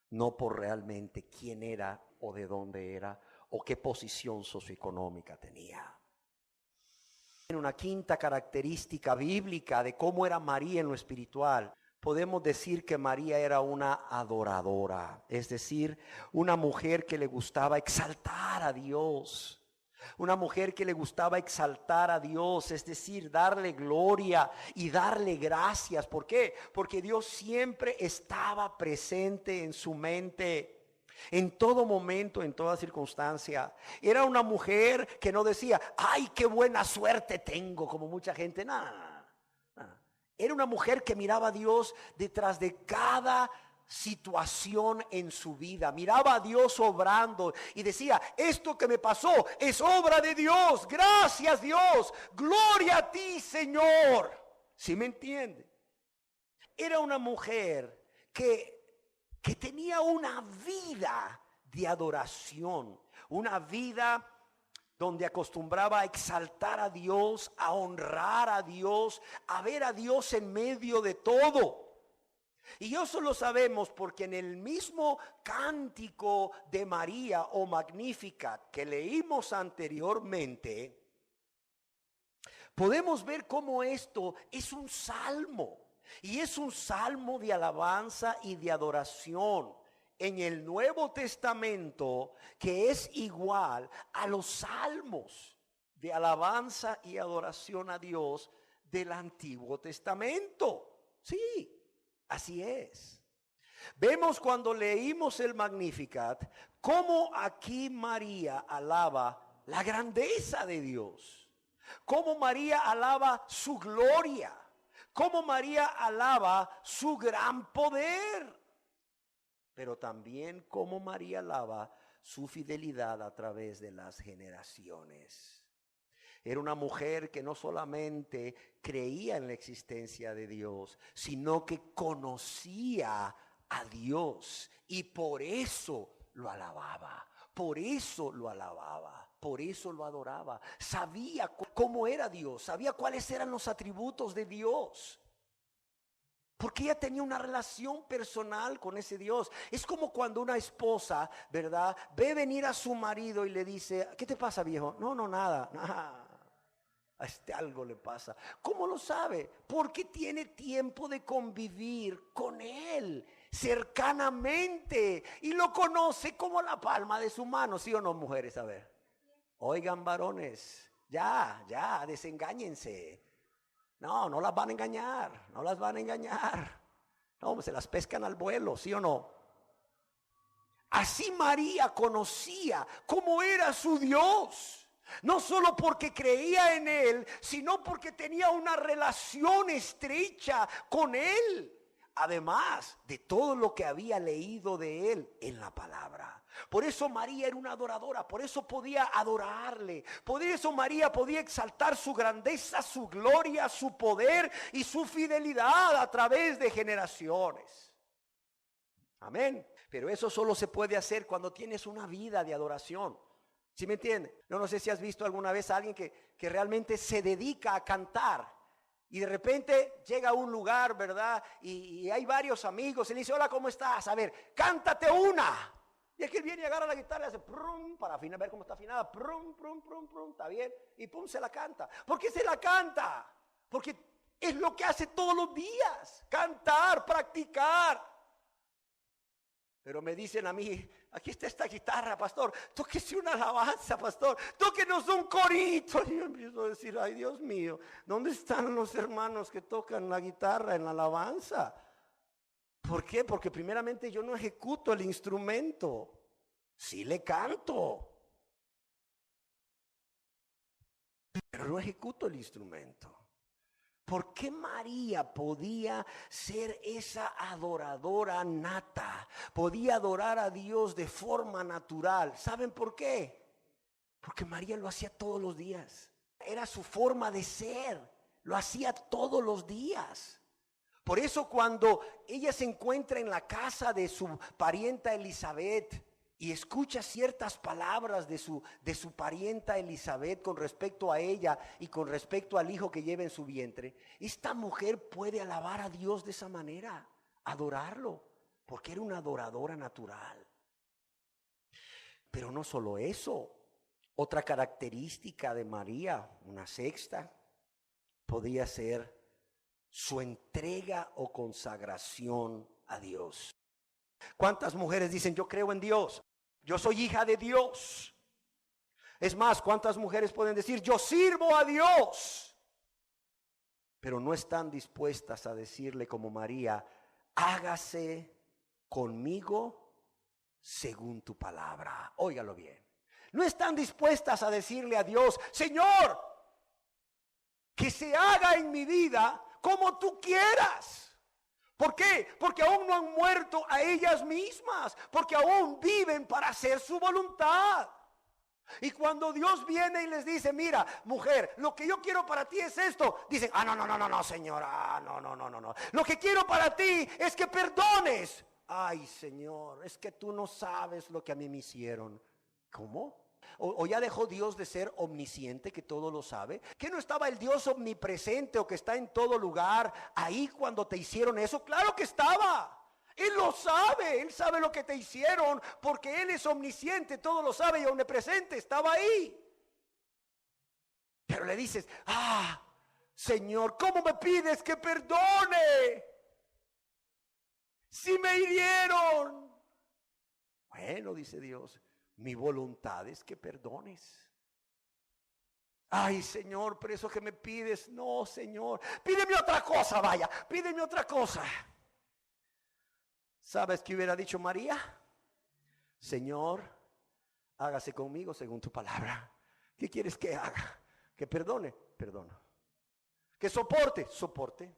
no por realmente quién era o de dónde era o qué posición socioeconómica tenía. Una quinta característica bíblica de cómo era María en lo espiritual. Podemos decir que María era una adoradora, es decir, una mujer que le gustaba exaltar a Dios. Una mujer que le gustaba exaltar a Dios, es decir, darle gloria y darle gracias. ¿Por qué? Porque Dios siempre estaba presente en su mente, en todo momento, en toda circunstancia. Era una mujer que no decía, ¡ay, qué buena suerte tengo! Como mucha gente, nada. Era una mujer que miraba a Dios detrás de cada situación en su vida. Miraba a Dios obrando y decía, esto que me pasó es obra de Dios. Gracias, Dios. Gloria a ti, Señor. ¿Sí me entiende? Era una mujer que tenía una vida de adoración, una vida donde acostumbraba a exaltar a Dios, a honrar a Dios, a ver a Dios en medio de todo. Y eso lo sabemos porque en el mismo cántico de María o Magnificat que leímos anteriormente, podemos ver cómo esto es un salmo. Y es un salmo de alabanza y de adoración en el Nuevo Testamento que es igual a los salmos de alabanza y adoración a Dios del Antiguo Testamento. Sí, así es. Vemos cuando leímos el Magnificat cómo aquí María alaba la grandeza de Dios, cómo María alaba su gloria, cómo María alaba su gran poder. Pero también como María alaba su fidelidad a través de las generaciones. Era una mujer que no solamente creía en la existencia de Dios, sino que conocía a Dios y por eso lo alababa, por eso lo alababa, por eso lo adoraba. Sabía cómo era Dios, sabía cuáles eran los atributos de Dios. Porque ella tenía una relación personal con ese Dios. Es como cuando una esposa, ¿verdad?, ve venir a su marido y le dice, ¿qué te pasa, viejo? No, nada. A algo le pasa. ¿Cómo lo sabe? Porque tiene tiempo de convivir con él cercanamente y lo conoce como la palma de su mano. ¿Sí o no, mujeres? A ver. Oigan, varones, ya, desengáñense. No las van a engañar, no las van a engañar. No, se las pescan al vuelo, ¿sí o no? Así María conocía cómo era su Dios. No solo porque creía en Él, sino porque tenía una relación estrecha con Él. Además de todo lo que había leído de Él en la palabra. Por eso María era una adoradora, por eso podía adorarle. Por eso María podía exaltar su grandeza, su gloria, su poder y su fidelidad a través de generaciones. Amén. Pero eso solo se puede hacer cuando tienes una vida de adoración. ¿Sí me entiende? No sé si has visto alguna vez a alguien que realmente se dedica a cantar. Y de repente llega a un lugar, ¿verdad? Y hay varios amigos. Y le dice, hola, ¿cómo estás? A ver, cántate una. Y es que él viene y agarra la guitarra y hace prum, para afinar, ver cómo está afinada. Prum, prum, prum, prum, está bien. Y pum, se la canta. ¿Por qué se la canta? Porque es lo que hace todos los días. Cantar, practicar. Pero me dicen a mí, aquí está esta guitarra, pastor, tóquese una alabanza, pastor, tóquenos un corito. Y yo empiezo a decir, ay Dios mío, ¿dónde están los hermanos que tocan la guitarra en la alabanza? ¿Por qué? Porque primeramente yo no ejecuto el instrumento, sí le canto, pero no ejecuto el instrumento. ¿Por qué María podía ser esa adoradora nata? Podía adorar a Dios de forma natural. ¿Saben por qué? Porque María lo hacía todos los días. Era su forma de ser. Lo hacía todos los días. Por eso cuando ella se encuentra en la casa de su parienta Elizabeth y escucha ciertas palabras de su parienta Elizabeth con respecto a ella y con respecto al hijo que lleva en su vientre, esta mujer puede alabar a Dios de esa manera, adorarlo, porque era una adoradora natural. Pero no solo eso, otra característica de María, una sexta, podía ser su entrega o consagración a Dios. ¿Cuántas mujeres dicen yo creo en Dios? Yo soy hija de Dios. Es más, ¿cuántas mujeres pueden decir yo sirvo a Dios? Pero no están dispuestas a decirle como María, hágase conmigo según tu palabra. Óigalo bien. No están dispuestas a decirle a Dios, Señor, que se haga en mi vida como tú quieras. ¿Por qué? Porque aún no han muerto a ellas mismas, porque aún viven para hacer su voluntad. Y cuando Dios viene y les dice, mira, mujer, lo que yo quiero para ti es esto, dicen, no, señora, no. Lo que quiero para ti es que perdones. Ay, Señor, es que tú no sabes lo que a mí me hicieron. ¿Cómo? ¿O ya dejó Dios de ser omnisciente, que todo lo sabe? ¿Que no estaba el Dios omnipresente o que está en todo lugar ahí cuando te hicieron eso? Claro que estaba. Él lo sabe, Él sabe lo que te hicieron porque Él es omnisciente, todo lo sabe y omnipresente, estaba ahí. Pero le dices, Señor, ¿cómo me pides que perdone? Si me hirieron. Bueno, dice Dios, mi voluntad es que perdones. Ay, Señor, pero eso que me pides, no, Señor, pídeme otra cosa, vaya, pídeme otra cosa. ¿Sabes qué hubiera dicho María? Señor, hágase conmigo según tu palabra. ¿Qué quieres que haga? Que perdone, perdono. Que soporte, soporte.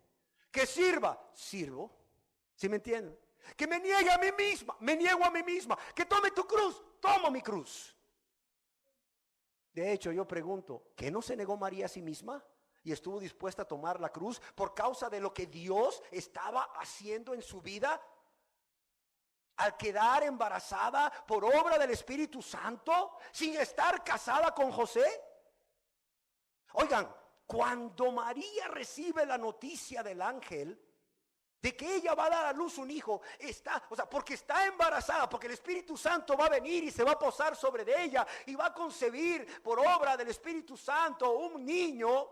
Que sirva, sirvo. ¿Sí me entienden? Que me niegue a mí misma, me niego a mí misma. Que tome tu cruz, tomo mi cruz. De hecho, yo pregunto, ¿qué no se negó María a sí misma? Y estuvo dispuesta a tomar la cruz por causa de lo que Dios estaba haciendo en su vida. Al quedar embarazada por obra del Espíritu Santo, sin estar casada con José. Oigan, cuando María recibe la noticia del ángel de que ella va a dar a luz un hijo, porque está embarazada, porque el Espíritu Santo va a venir y se va a posar sobre de ella y va a concebir por obra del Espíritu Santo un niño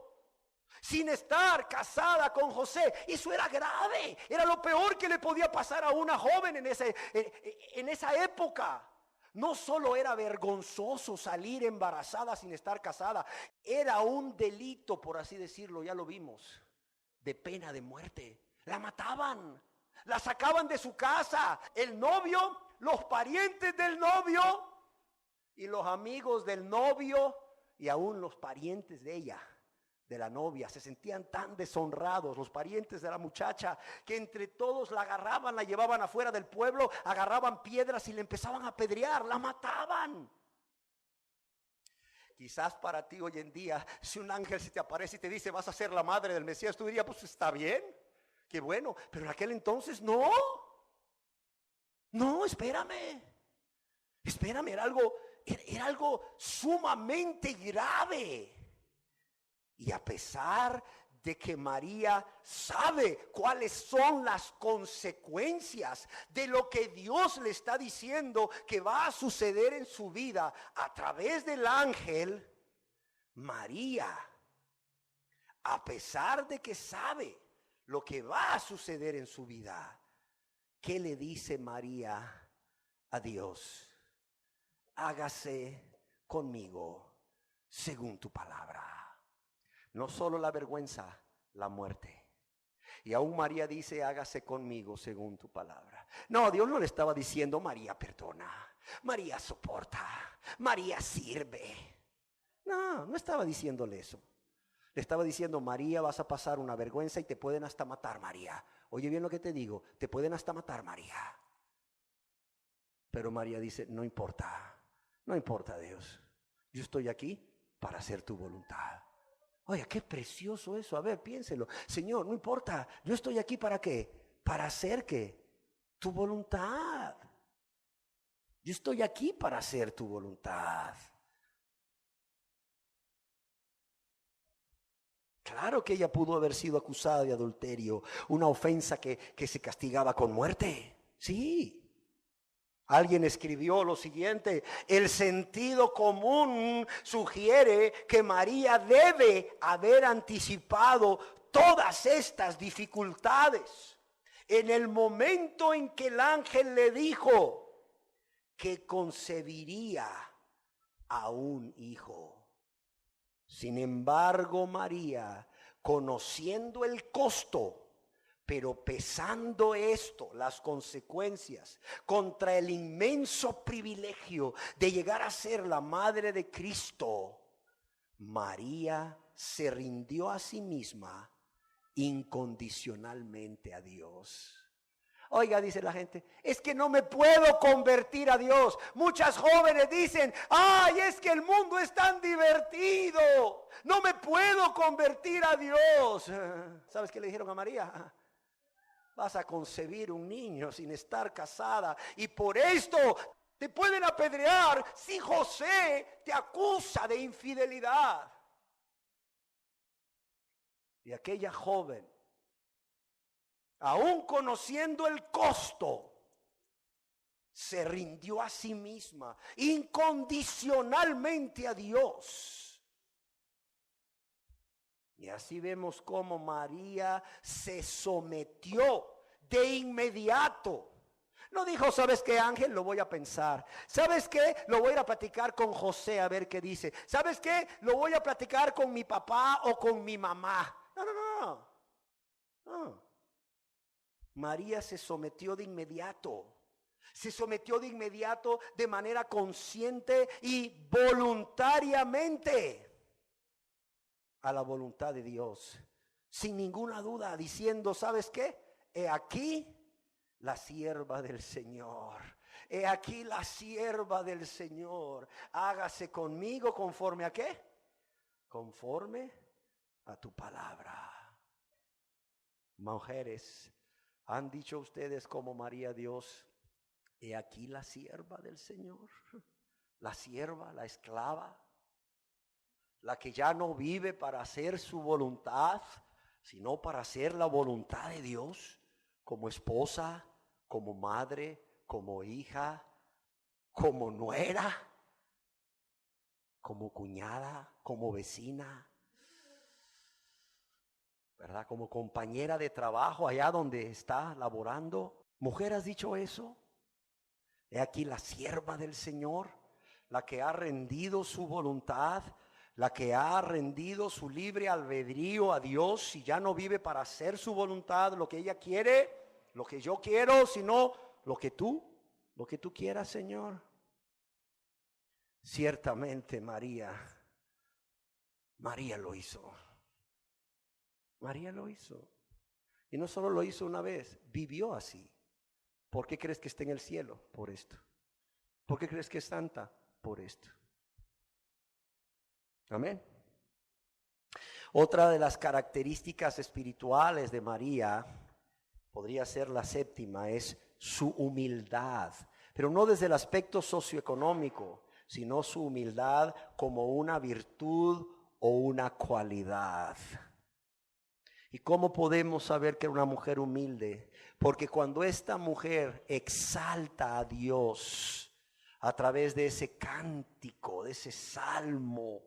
sin estar casada con José. Eso era grave, era lo peor que le podía pasar a una joven en esa época. No solo era vergonzoso salir embarazada sin estar casada, era un delito, por así decirlo, ya lo vimos, de pena de muerte. La mataban, la sacaban de su casa, el novio los parientes del novio y los amigos del novio y aún los parientes de ella, de la novia. Se sentían tan deshonrados los parientes de la muchacha que entre todos la agarraban, la llevaban afuera del pueblo, agarraban piedras y le empezaban a apedrear, la mataban. Quizás para ti hoy en día, si un ángel se te aparece y te dice vas a ser la madre del Mesías, tú dirías pues está bien, qué bueno, pero en aquel entonces no, espérame, era algo sumamente grave. Y a pesar de que María sabe cuáles son las consecuencias de lo que Dios le está diciendo que va a suceder en su vida a través del ángel, María, a pesar de que sabe lo que va a suceder en su vida, ¿qué le dice María a Dios? Hágase conmigo según tu palabra. No solo la vergüenza, la muerte. Y aún María dice, hágase conmigo según tu palabra. No, Dios no le estaba diciendo, María perdona, María soporta, María sirve. No estaba diciéndole eso. Le estaba diciendo, María, vas a pasar una vergüenza y te pueden hasta matar, María. Oye bien lo que te digo, te pueden hasta matar, María. Pero María dice, no importa Dios. Yo estoy aquí para hacer tu voluntad. Oye, qué precioso eso. A ver, piénselo. Señor, no importa. Yo estoy aquí ¿para qué? Para hacer ¿qué? Tu voluntad. Yo estoy aquí para hacer tu voluntad. Claro que ella pudo haber sido acusada de adulterio, una ofensa que se castigaba con muerte. Sí. Alguien escribió lo siguiente: el sentido común sugiere que María debe haber anticipado todas estas dificultades en el momento en que el ángel le dijo que concebiría a un hijo. Sin embargo, María, conociendo el costo, pero pesando esto, las consecuencias, contra el inmenso privilegio de llegar a ser la madre de Cristo, María se rindió a sí misma incondicionalmente a Dios. Oiga, dice la gente, es que no me puedo convertir a Dios. Muchas jóvenes dicen, ay, es que el mundo es tan divertido, no me puedo convertir a Dios. ¿Sabes qué le dijeron a María? Vas a concebir un niño sin estar casada y por esto te pueden apedrear si José te acusa de infidelidad. Y aquella joven, aún conociendo el costo, se rindió a sí misma incondicionalmente a Dios. Y así vemos cómo María se sometió de inmediato. No dijo, ¿sabes qué, ángel? Lo voy a pensar. ¿Sabes qué? Lo voy a ir a platicar con José a ver qué dice. ¿Sabes qué? Lo voy a platicar con mi papá o con mi mamá. No. María se sometió de inmediato. Se sometió de inmediato de manera consciente y voluntariamente a la voluntad de Dios, sin ninguna duda, diciendo, ¿sabes qué? He aquí la sierva del Señor. He aquí la sierva del Señor. Hágase conmigo conforme a ¿qué? Conforme a tu palabra. Mujeres, ¿han dicho ustedes como María Dios, he aquí la sierva del Señor? La sierva, la esclava, la que ya no vive para hacer su voluntad, sino para hacer la voluntad de Dios, como esposa, como madre, como hija, como nuera, como cuñada, como vecina, ¿verdad? Como compañera de trabajo allá donde está laborando. Mujer, ¿has dicho eso? He aquí la sierva del Señor, la que ha rendido su voluntad, la que ha rendido su libre albedrío a Dios y ya no vive para hacer su voluntad, lo que ella quiere, lo que yo quiero, sino lo que tú Lo que tú quieras, Señor. Ciertamente María lo hizo. María lo hizo. Y no solo lo hizo una vez, vivió así. ¿Por qué crees que está en el cielo? Por esto. ¿Por qué crees que es santa? Por esto. Amén. Otra de las características espirituales de María, podría ser la séptima, es su humildad. Pero no desde el aspecto socioeconómico, sino su humildad como una virtud o una cualidad. ¿Y cómo podemos saber que era una mujer humilde? Porque cuando esta mujer exalta a Dios a través de ese cántico, de ese salmo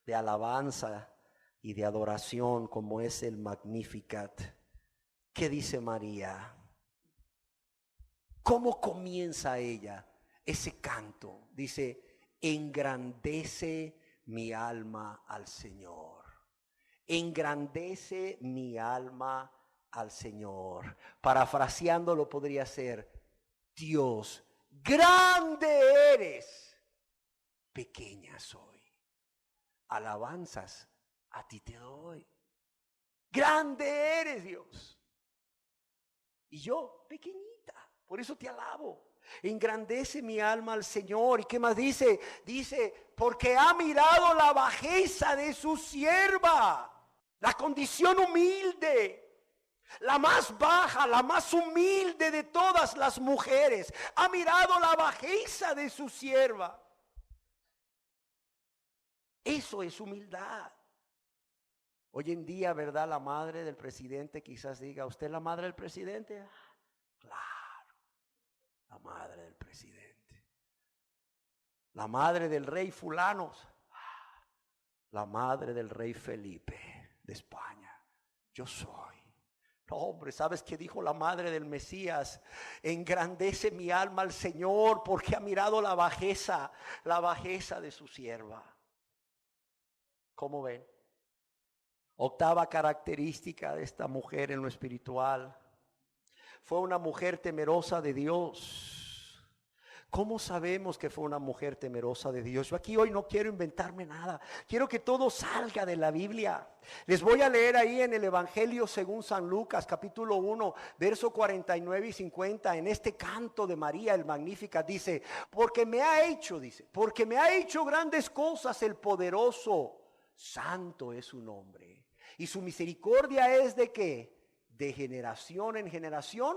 de alabanza y de adoración como es el Magnificat, ¿qué dice María? ¿Cómo comienza ella ese canto? Dice, engrandece mi alma al Señor. Engrandece mi alma al Señor. Parafraseándolo podría ser, Dios, grande eres, pequeña soy. Alabanzas a ti te doy. Grande eres, Dios. Y yo, pequeñita, por eso te alabo. Engrandece mi alma al Señor. ¿Y qué más dice? Dice, porque ha mirado la bajeza de su sierva. La condición humilde, la más baja, la más humilde de todas las mujeres. Ha mirado la bajeza de su sierva. Eso es humildad. Hoy en día, ¿verdad? La madre del presidente quizás diga, ¿usted es la madre del presidente? Claro, la madre del presidente. La madre del rey fulanos. La madre del rey Felipe de España. Yo soy. No, hombre, ¿sabes qué dijo la madre del Mesías? Engrandece mi alma al Señor porque ha mirado la bajeza de su sierva. ¿Cómo ven? Octava característica de esta mujer en lo espiritual. Fue una mujer temerosa de Dios. ¿Cómo sabemos que fue una mujer temerosa de Dios? Yo aquí hoy no quiero inventarme nada. Quiero que todo salga de la Biblia. Les voy a leer ahí en el Evangelio según San Lucas, capítulo 1, verso 49 y 50. En este canto de María, el Magnificat, dice, porque me ha hecho grandes cosas el poderoso. Santo es su nombre. Y su misericordia es ¿de qué? De generación en generación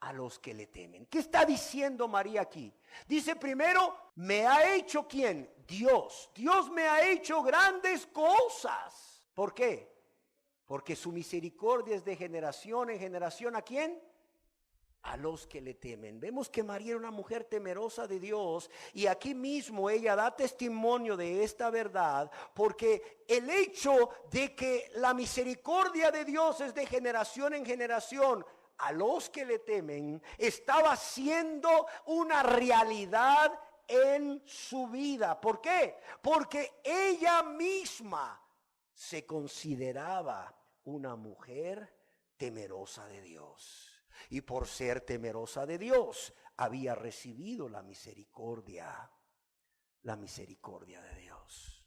a los que le temen. ¿Qué está diciendo María aquí? Dice primero, me ha hecho ¿quién? Dios. Dios me ha hecho grandes cosas. ¿Por qué? Porque su misericordia es de generación en generación. ¿A quién? A los que le temen. Vemos que María era una mujer temerosa de Dios y aquí mismo ella da testimonio de esta verdad, porque el hecho de que la misericordia de Dios es de generación en generación a los que le temen, estaba siendo una realidad en su vida. ¿Por qué? Porque ella misma se consideraba una mujer temerosa de Dios. Y por ser temerosa de Dios, había recibido la misericordia de Dios.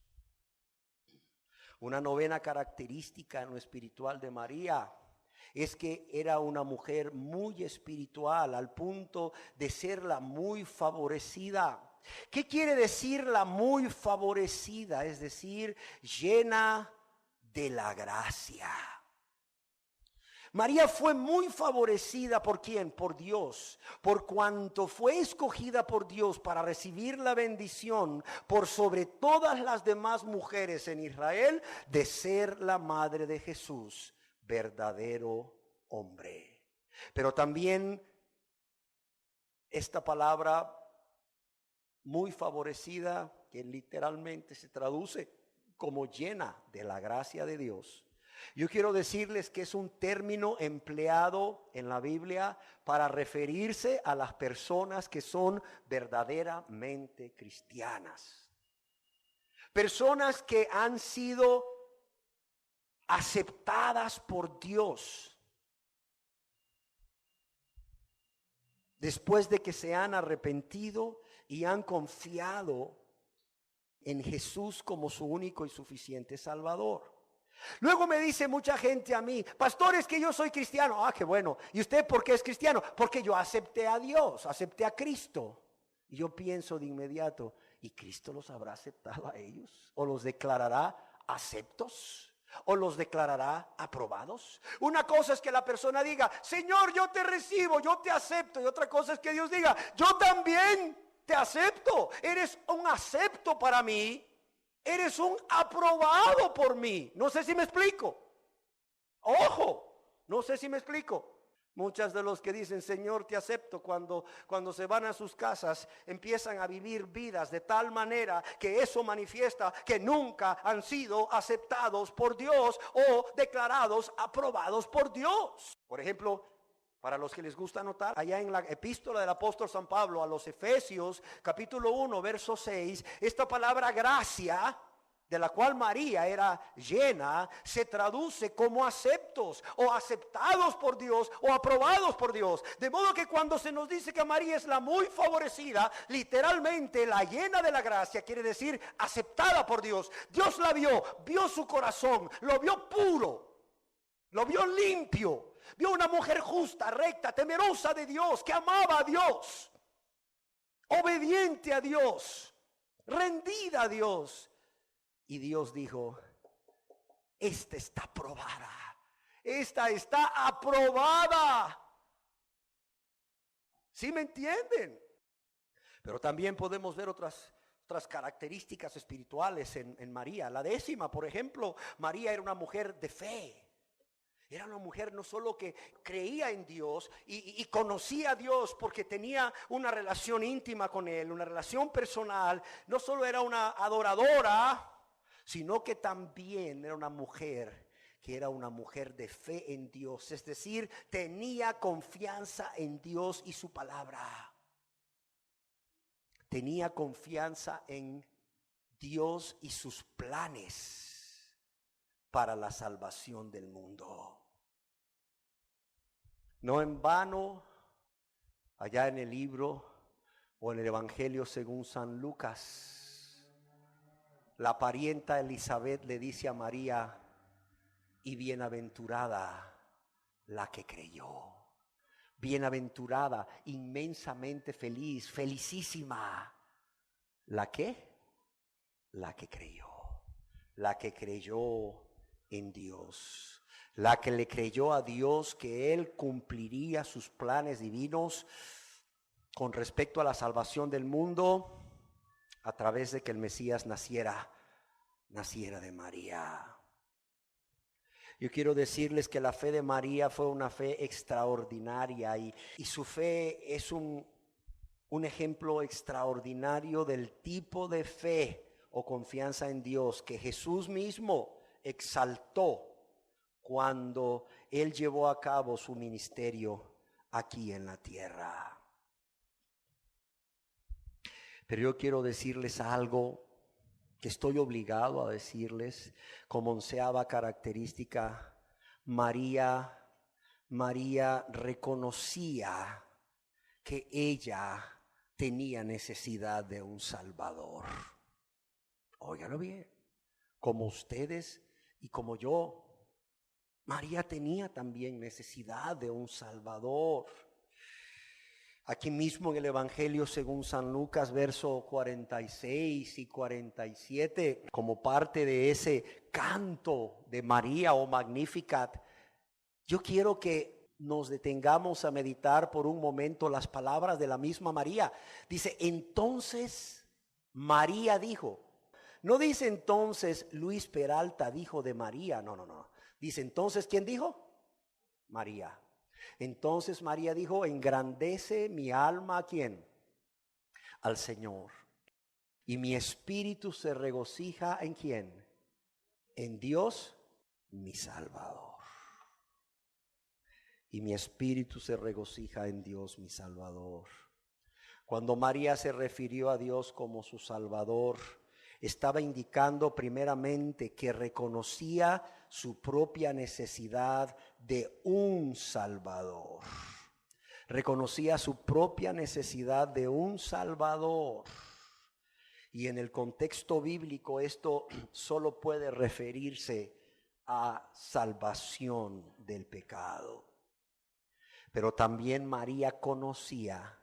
Una novena característica en lo espiritual de María es que era una mujer muy espiritual, al punto de ser la muy favorecida. ¿Qué quiere decir la muy favorecida? Es decir, llena de la gracia. María fue muy favorecida ¿por quién? Por Dios, por cuanto fue escogida por Dios para recibir la bendición por sobre todas las demás mujeres en Israel de ser la madre de Jesús, verdadero hombre. Pero también esta palabra muy favorecida, que literalmente se traduce como llena de la gracia de Dios. Yo quiero decirles que es un término empleado en la Biblia para referirse a las personas que son verdaderamente cristianas. Personas que han sido aceptadas por Dios. después de que se han arrepentido y han confiado en Jesús como su único y suficiente Salvador. Luego me dice mucha gente a mí: pastor, es que yo soy cristiano. Ah, qué bueno. ¿Y usted por qué es cristiano? Porque yo acepté a Dios, acepté a Cristo. Y yo pienso de inmediato: ¿y Cristo los habrá aceptado a ellos? ¿O los declarará aceptos? ¿O los declarará aprobados? Una cosa es que la persona diga: Señor, yo te recibo, yo te acepto. Y otra cosa es que Dios diga: yo también te acepto. Eres un acepto para mí. Eres un aprobado por mí. No sé si me explico. Ojo, no sé si me explico. Muchos de los que dicen Señor te acepto, cuando se van a sus casas, empiezan a vivir vidas de tal manera que eso manifiesta que nunca han sido aceptados por Dios o declarados aprobados por Dios. Por ejemplo, para los que les gusta anotar, allá en la epístola del apóstol San Pablo a los Efesios, capítulo 1, verso 6, esta palabra gracia, de la cual María era llena, se traduce como aceptos o aceptados por Dios o aprobados por Dios. De modo que cuando se nos dice que María es la muy favorecida, literalmente la llena de la gracia quiere decir aceptada por Dios. Dios la vio su corazón, lo vio puro, lo vio limpio, vio una mujer justa, recta, temerosa de Dios, que amaba a Dios, obediente a Dios, rendida a Dios. Y Dios dijo: esta está aprobada, esta está aprobada. ¿Sí me entienden? Pero también podemos ver otras características espirituales en María. La décima, por ejemplo, María era una mujer de fe. Era una mujer no solo que creía en Dios y conocía a Dios porque tenía una relación íntima con Él, una relación personal. No solo era una adoradora, sino que también era una mujer que era una mujer de fe en Dios. Es decir, tenía confianza en Dios y su palabra. Tenía confianza en Dios y sus planes para la salvación del mundo. No en vano, allá en el libro o en el Evangelio según San Lucas, la parienta Elizabeth le dice a María: y bienaventurada la que creyó. Bienaventurada, inmensamente feliz, felicísima. ¿La qué? La que creyó. La que creyó en Dios. La que le creyó a Dios que Él cumpliría sus planes divinos con respecto a la salvación del mundo a través de que el Mesías naciera de María. Yo quiero decirles que la fe de María fue una fe extraordinaria y su fe es un ejemplo extraordinario del tipo de fe o confianza en Dios que Jesús mismo exaltó cuando Él llevó a cabo su ministerio aquí en la tierra. Pero yo quiero decirles algo que estoy obligado a decirles como 11ª característica. María reconocía que ella tenía necesidad de un Salvador. Óigalo bien, como ustedes y como yo, María tenía también necesidad de un Salvador. Aquí mismo en el Evangelio según San Lucas, verso 46 y 47, como parte de ese canto de María o Magnificat, yo quiero que nos detengamos a meditar por un momento las palabras de la misma María. Dice: entonces María dijo. No dice entonces Luis Peralta dijo de María, no. Dice entonces, ¿quién dijo? María. Entonces María dijo: engrandece mi alma ¿a quién? Al Señor. Y mi espíritu se regocija ¿en quién? En Dios mi Salvador. Y mi espíritu se regocija en Dios mi Salvador. Cuando María se refirió a Dios como su Salvador, estaba indicando primeramente que reconocía su propia necesidad de un Salvador. reconocía su propia necesidad de un Salvador. Y en el contexto bíblico esto solo puede referirse a salvación del pecado. Pero también María conocía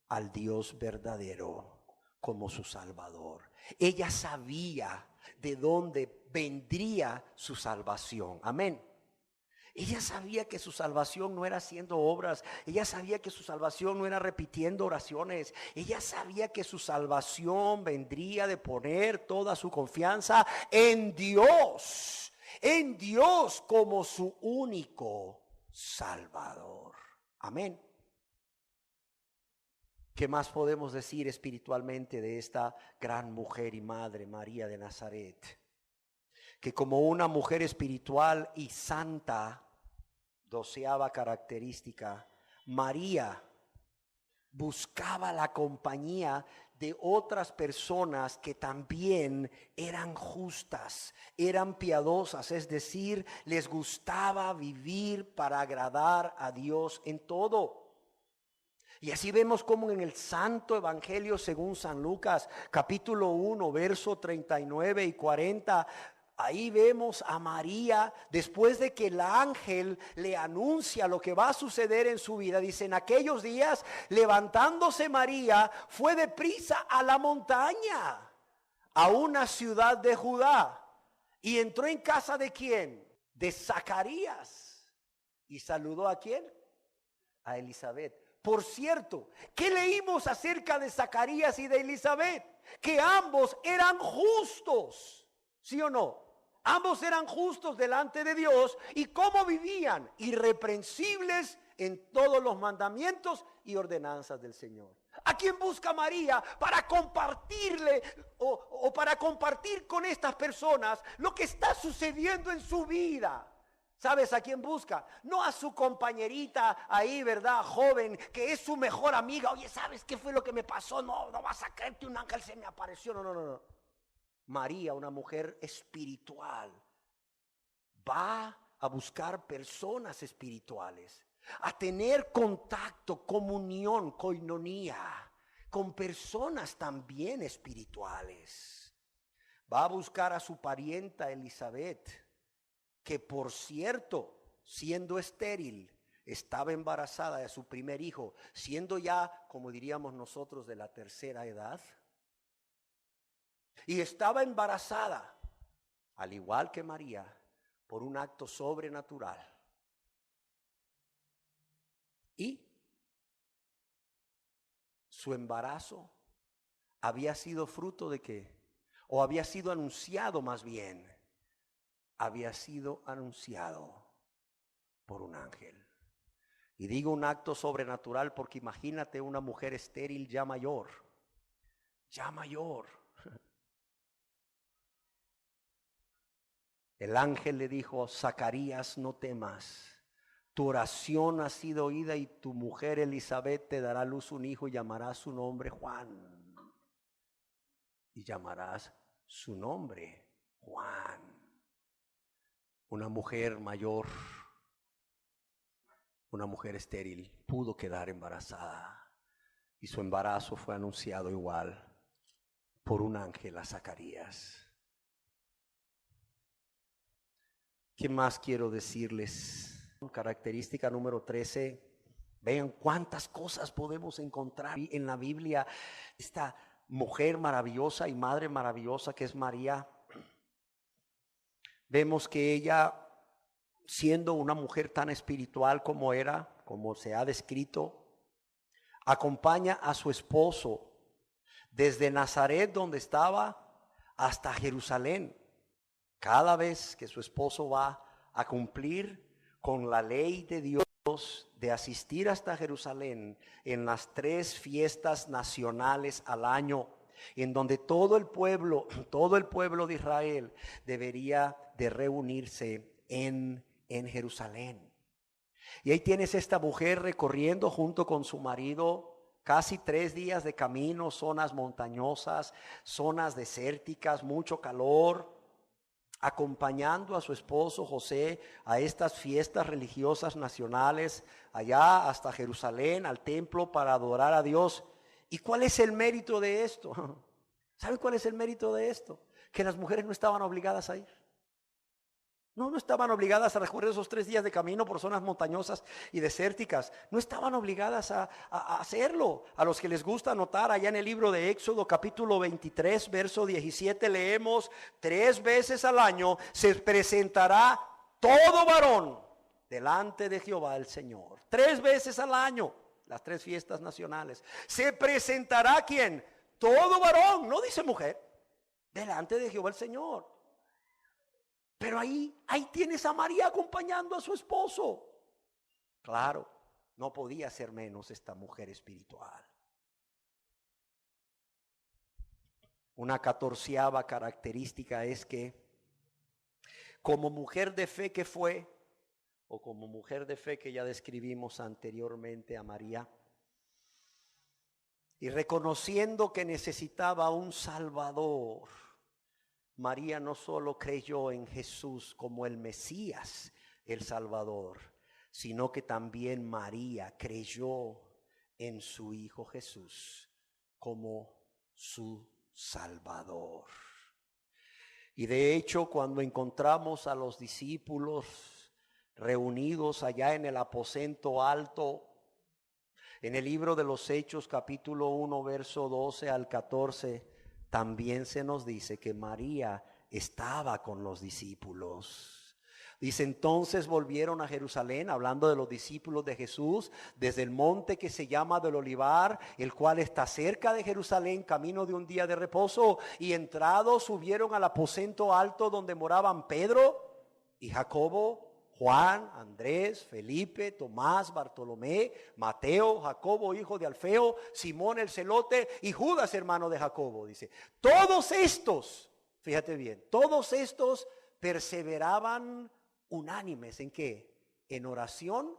al Dios verdadero como su Salvador. Ella sabía de dónde vendría su salvación. Amén. Ella sabía que su salvación no era haciendo obras. Ella sabía que su salvación no era repitiendo oraciones. Ella sabía que su salvación vendría de poner toda su confianza en Dios. En Dios como su único Salvador. Amén. ¿Qué más podemos decir espiritualmente de esta gran mujer y madre, María de Nazaret? Que como una mujer espiritual y santa, 12ª característica, María buscaba la compañía de otras personas que también eran justas, eran piadosas, es decir, les gustaba vivir para agradar a Dios en todo. Y así vemos como en el Santo Evangelio según San Lucas, capítulo 1, verso 39 y 40, ahí vemos a María, después de que el ángel le anuncia lo que va a suceder en su vida. Dice, en aquellos días, levantándose María, fue deprisa a la montaña, a una ciudad de Judá, y entró en casa de ¿quién? De Zacarías. ¿Y saludó a quién? A Elizabeth. Por cierto, ¿qué leímos acerca de Zacarías y de Elizabeth? Que ambos eran justos, ¿sí o no? Ambos eran justos delante de Dios. ¿Y cómo vivían? Irreprensibles en todos los mandamientos y ordenanzas del Señor. ¿A quién busca María para compartirle o para compartir con estas personas lo que está sucediendo en su vida? ¿Sabes a quién busca? No a su compañerita ahí, ¿verdad? Joven, que es su mejor amiga. Oye, ¿sabes qué fue lo que me pasó? No vas a creer que un ángel se me apareció. No. María, una mujer espiritual, va a buscar personas espirituales, a tener contacto, comunión, koinonía, con personas también espirituales. Va a buscar a su parienta Elizabeth, que por cierto, siendo estéril, estaba embarazada de su primer hijo, siendo ya, como diríamos nosotros, de la tercera edad. Y estaba embarazada, al igual que María, por un acto sobrenatural. Y su embarazo había sido fruto de ¿qué? O había sido anunciado más bien. Había sido anunciado por un ángel. Y digo un acto sobrenatural porque imagínate una mujer estéril ya mayor. El ángel le dijo, Zacarías, no temas. Tu oración ha sido oída y tu mujer Elizabeth te dará a luz un hijo y llamarás su nombre Juan. Y llamarás su nombre Juan. Una mujer mayor, una mujer estéril, pudo quedar embarazada. Y su embarazo fue anunciado igual por un ángel a Zacarías. ¿Qué más quiero decirles? Característica número 13. Vean cuántas cosas podemos encontrar en la Biblia. Esta mujer maravillosa y madre maravillosa que es María. Vemos que ella, siendo una mujer tan espiritual como era, como se ha descrito, acompaña a su esposo desde Nazaret, donde estaba, hasta Jerusalén. Cada vez que su esposo va a cumplir con la ley de Dios de asistir hasta Jerusalén en las 3 fiestas nacionales al año, en donde todo el pueblo de Israel debería de reunirse en Jerusalén. Y ahí tienes esta mujer recorriendo junto con su marido casi 3 días de camino, zonas montañosas, zonas desérticas, mucho calor. acompañando a su esposo José a estas fiestas religiosas nacionales, allá hasta Jerusalén, al templo para adorar a Dios. ¿Y cuál es el mérito de esto? ¿Saben cuál es el mérito de esto? Que las mujeres no estaban obligadas a ir. No estaban obligadas a recorrer esos 3 días de camino por zonas montañosas y desérticas. No estaban obligadas a hacerlo. A los que les gusta anotar, allá en el libro de Éxodo capítulo 23, verso 17, leemos: 3 veces al año se presentará todo varón delante de Jehová el Señor. 3 veces al año, las 3 fiestas nacionales. Se presentará ¿quién? Todo varón, no dice mujer, delante de Jehová el Señor. Pero ahí tienes a María acompañando a su esposo. Claro, no podía ser menos esta mujer espiritual. Una 14ª característica es que, como mujer de fe que fue, o como mujer de fe que ya describimos anteriormente a María, y reconociendo que necesitaba un Salvador, María no solo creyó en Jesús como el Mesías, el Salvador, sino que también María creyó en su Hijo Jesús como su Salvador. Y de hecho, cuando encontramos a los discípulos reunidos allá en el aposento alto, en el libro de los Hechos, capítulo 1, verso 12 al 14, también se nos dice que María estaba con los discípulos. Dice: entonces volvieron a Jerusalén, hablando de los discípulos de Jesús, desde el monte que se llama del Olivar, el cual está cerca de Jerusalén, camino de un día de reposo. Y entrados subieron al aposento alto donde moraban Pedro y Jacobo, Juan, Andrés, Felipe, Tomás, Bartolomé, Mateo, Jacobo, hijo de Alfeo, Simón el celote y Judas, hermano de Jacobo. Dice: todos estos, fíjate bien, todos estos perseveraban unánimes. ¿En qué? En oración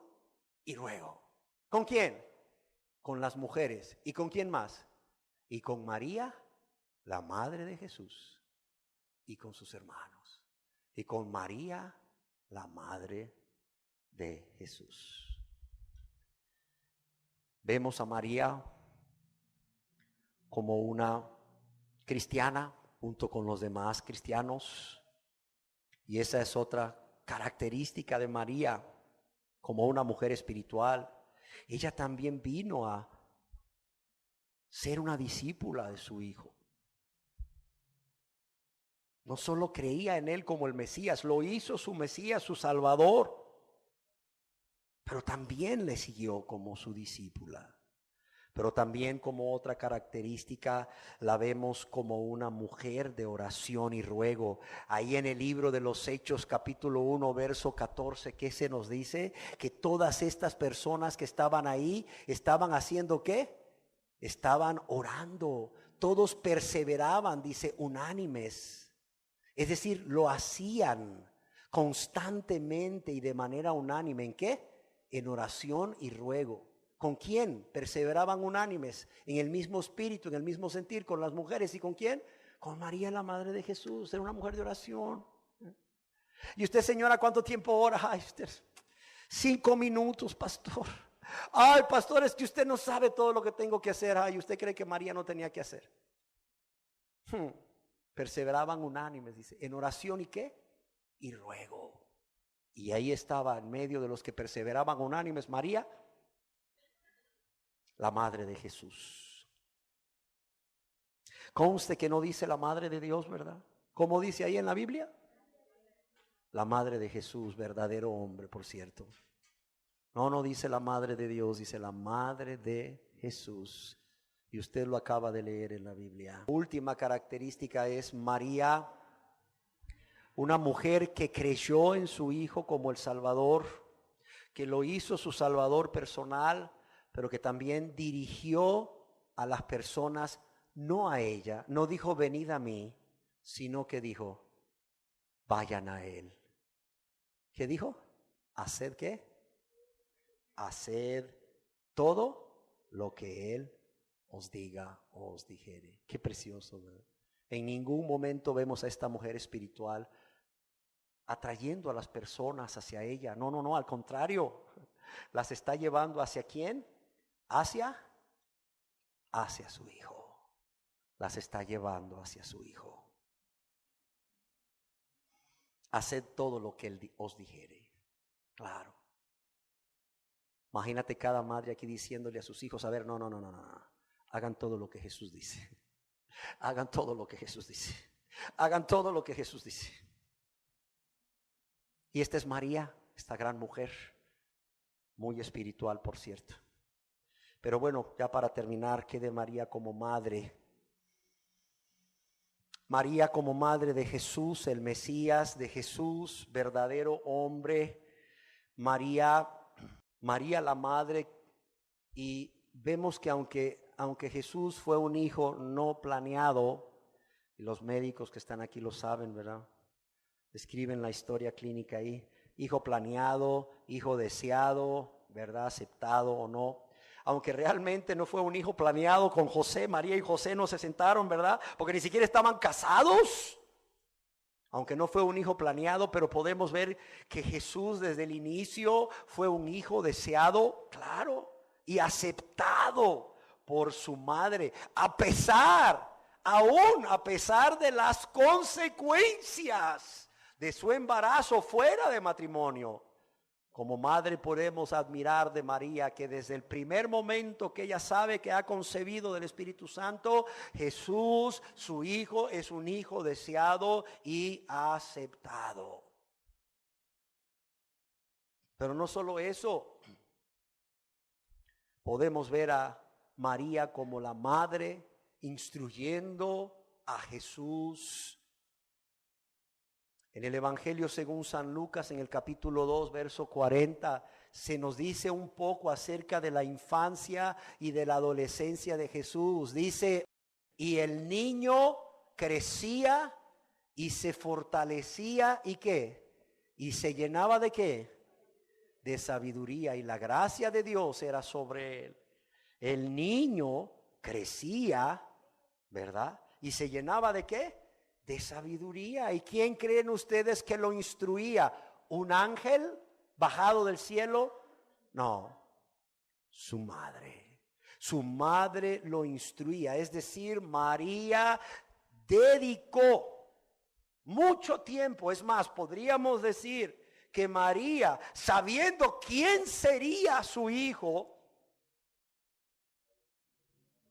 y ruego. ¿Con quién? Con las mujeres. ¿Y con quién más? Y con María, la madre de Jesús, y con sus hermanos. Y con María, la madre de Jesús. Vemos a María como una cristiana junto con los demás cristianos, y esa es otra característica de María como una mujer espiritual. Ella también vino a ser una discípula de su Hijo. No solo creía en Él como el Mesías, lo hizo su Mesías, su Salvador, pero también le siguió como su discípula. Pero también, como otra característica, la vemos como una mujer de oración y ruego. Ahí en el libro de los Hechos, capítulo 1, verso 14, ¿qué se nos dice? Que todas estas personas que estaban ahí, ¿estaban haciendo qué? Estaban orando. Todos perseveraban, dice, unánimes. Es decir, lo hacían constantemente y de manera unánime. ¿En qué? En oración y ruego. ¿Con quién? Perseveraban unánimes, en el mismo espíritu, en el mismo sentir, con las mujeres. ¿Y con quién? Con María, la madre de Jesús. Era una mujer de oración. ¿Y usted, señora, cuánto tiempo ora? Ay, usted, 5 minutos, pastor. Ay, pastor, es que usted no sabe todo lo que tengo que hacer. Ay, ¿usted cree que María no tenía que hacer? Perseveraban unánimes, dice, en oración y ¿qué? Y ruego. Y ahí estaba en medio de los que perseveraban unánimes María, la madre de Jesús. Conste que no dice la madre de Dios, ¿verdad? ¿Cómo dice ahí en la Biblia? La madre de Jesús, verdadero hombre, por cierto. No dice la madre de Dios, dice la madre de Jesús. Y usted lo acaba de leer en la Biblia. La última característica es María, una mujer que creyó en su Hijo como el Salvador, que lo hizo su Salvador personal, pero que también dirigió a las personas, no a ella. No dijo venid a mí, sino que dijo vayan a Él. ¿Qué dijo? Haced ¿qué? Haced todo lo que Él os diga o os dijere. Qué precioso, ¿verdad? En ningún momento vemos a esta mujer espiritual atrayendo a las personas hacia ella. No, no, no, al contrario. Las está llevando ¿hacia quién? Hacia su Hijo. Las está llevando hacia su Hijo. Haced todo lo que Él os dijere. Claro. Imagínate cada madre aquí diciéndole a sus hijos, a ver, no. Hagan todo lo que Jesús dice. Hagan todo lo que Jesús dice. Hagan todo lo que Jesús dice. Y esta es María, esta gran mujer, muy espiritual, por cierto. Pero bueno, ya para terminar, ¿qué de María como madre? María como madre de Jesús, el Mesías de Jesús, verdadero hombre. María la madre, y vemos que aunque Jesús fue un hijo no planeado, y los médicos que están aquí lo saben, ¿verdad? Describen la historia clínica ahí. Hijo planeado, hijo deseado, ¿verdad? Aceptado o no. Aunque realmente no fue un hijo planeado con José, María y José no se sentaron, ¿verdad? Porque ni siquiera estaban casados. Aunque no fue un hijo planeado, pero podemos ver que Jesús desde el inicio fue un hijo deseado, claro, y aceptado por su madre, aún a pesar de las consecuencias de su embarazo fuera de matrimonio. Como madre podemos admirar de María que desde el primer momento que ella sabe que ha concebido del Espíritu Santo, Jesús, su hijo, es un hijo deseado y aceptado. Pero no solo eso, podemos ver a María como la madre instruyendo a Jesús. En el Evangelio según San Lucas, en el capítulo 2, verso 40, se nos dice un poco acerca de la infancia y de la adolescencia de Jesús. Dice, y el niño crecía y se fortalecía, ¿y qué? Y se llenaba ¿de qué? De sabiduría, y la gracia de Dios era sobre él. El niño crecía, ¿verdad? Y se llenaba ¿de qué? De sabiduría. ¿Y quién creen ustedes que lo instruía? ¿Un ángel bajado del cielo? No, su madre. Su madre lo instruía. Es decir, María dedicó mucho tiempo. Es más, podríamos decir que María, sabiendo quién sería su hijo,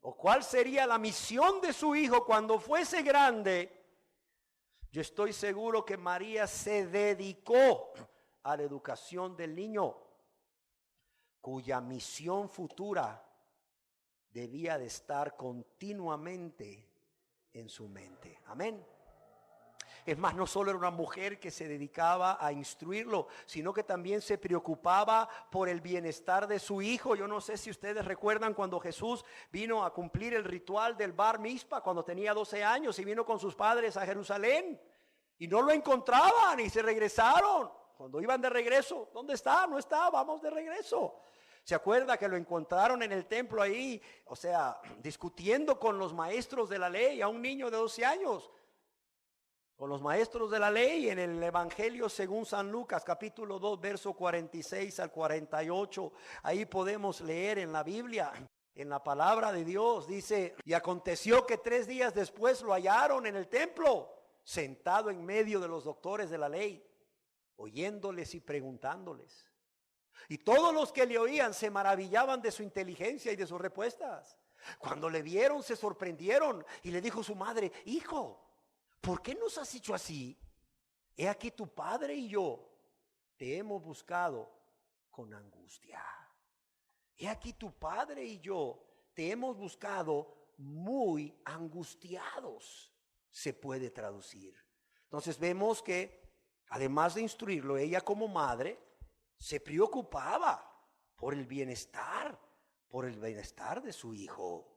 o cuál sería la misión de su hijo cuando fuese grande, yo estoy seguro que María se dedicó a la educación del niño, cuya misión futura debía de estar continuamente en su mente. Amén. Es más, no solo era una mujer que se dedicaba a instruirlo, sino que también se preocupaba por el bienestar de su hijo. Yo no sé si ustedes recuerdan cuando Jesús vino a cumplir el ritual del Bar Mizpa cuando tenía 12 años y vino con sus padres a Jerusalén. Y no lo encontraban y se regresaron. Cuando iban de regreso, ¿dónde está? No está, vamos de regreso. ¿Se acuerda que lo encontraron en el templo ahí? O sea, discutiendo con los maestros de la ley, a un niño de 12 años. Con los maestros de la ley en el Evangelio según San Lucas, capítulo 2, verso 46 al 48. Ahí podemos leer en la Biblia, en la palabra de Dios, dice, y aconteció que 3 días después lo hallaron en el templo, sentado en medio de los doctores de la ley, oyéndoles y preguntándoles. Y todos los que le oían se maravillaban de su inteligencia y de sus respuestas. Cuando le vieron se sorprendieron y le dijo su madre, hijo, ¿por qué nos has hecho así? He aquí tu padre y yo te hemos buscado con angustia. He aquí tu padre y yo te hemos buscado muy angustiados, se puede traducir. Entonces vemos que además de instruirlo, ella como madre se preocupaba por el bienestar de su hijo.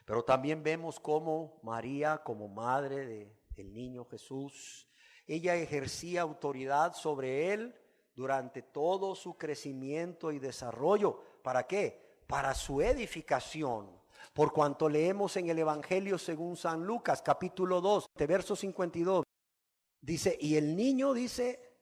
Pero también vemos cómo María, como madre del niño Jesús, ella ejercía autoridad sobre él durante todo su crecimiento y desarrollo. ¿Para qué? Para su edificación. Por cuanto leemos en el Evangelio según San Lucas, capítulo 2, verso 52. Dice, y el niño, dice,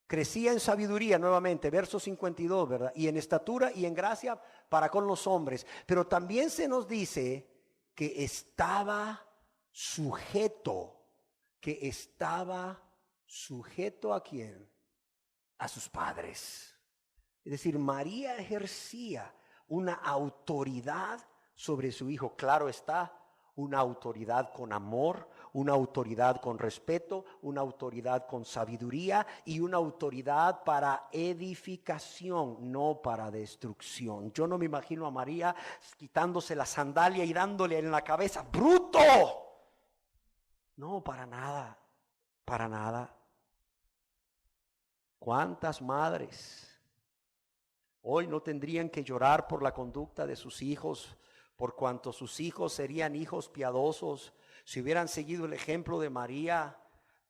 crecía en sabiduría, nuevamente, verso 52, ¿verdad? Y en estatura y en gracia para con los hombres. Pero también se nos dice que estaba sujeto. ¿A quién? A sus padres. Es decir, María ejercía una autoridad sobre su hijo. Claro está, una autoridad con amor, una autoridad con respeto, una autoridad con sabiduría y una autoridad para edificación, no para destrucción. Yo no me imagino a María quitándose la sandalia y dándole en la cabeza, ¡bruto! No, para nada, para nada. ¿Cuántas madres hoy no tendrían que llorar por la conducta de sus hijos, por cuanto sus hijos serían hijos piadosos, si hubieran seguido el ejemplo de María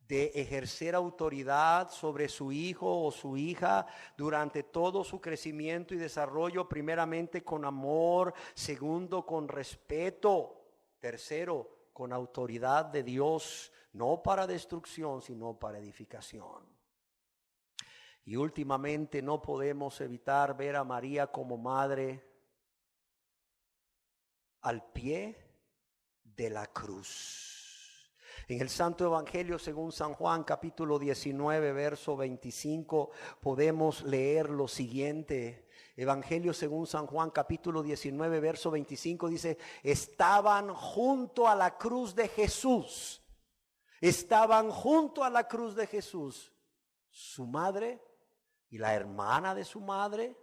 de ejercer autoridad sobre su hijo o su hija durante todo su creciimiento y desarrollo, primeramente con amor, segundo con respeto, tercero con autoridad de Dios, no para destrucción, sino para edificación. Y últimamente no podemos evitar ver a María como madre al pie de la cruz. En el Santo Evangelio según San Juan, capítulo 19, verso 25, podemos leer lo siguiente. Evangelio según San Juan, capítulo 19, verso 25, dice, estaban junto a la cruz de Jesús. Estaban junto a la cruz de Jesús su madre y la hermana de su madre,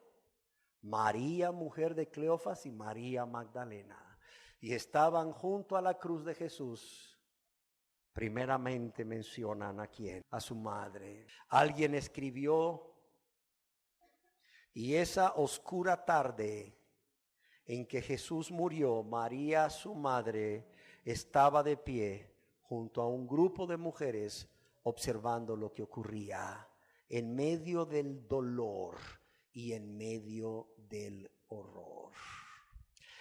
María, mujer de Cleofas, y María Magdalena. Y estaban junto a la cruz de Jesús. Primeramente mencionan a quién, a su madre. Alguien escribió, y esa oscura tarde en que Jesús murió, María, su madre, estaba de pie junto a un grupo de mujeres observando lo que ocurría en medio del dolor y en medio del horror.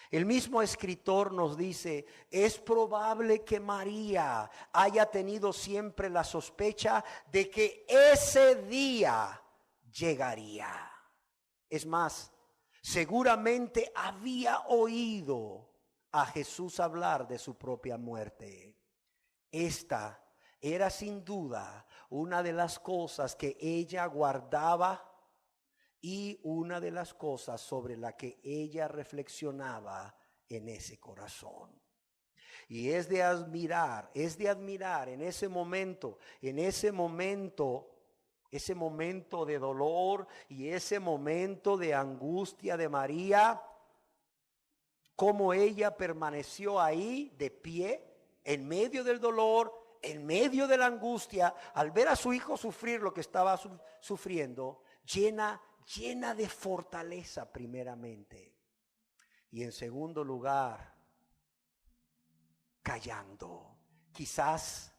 El mismo escritor nos dice, es probable que María haya tenido siempre la sospecha de que ese día llegaría. Es más, seguramente había oído a Jesús hablar de su propia muerte. Esta era sin duda una de las cosas que ella guardaba y una de las cosas sobre la que ella reflexionaba en ese corazón. Y es de admirar en ese momento de dolor y ese momento de angustia de María, cómo ella permaneció ahí de pie, en medio del dolor, en medio de la angustia, al ver a su hijo sufrir lo que estaba sufriendo, llena de fortaleza primeramente. Y en segundo lugar, callando. Quizás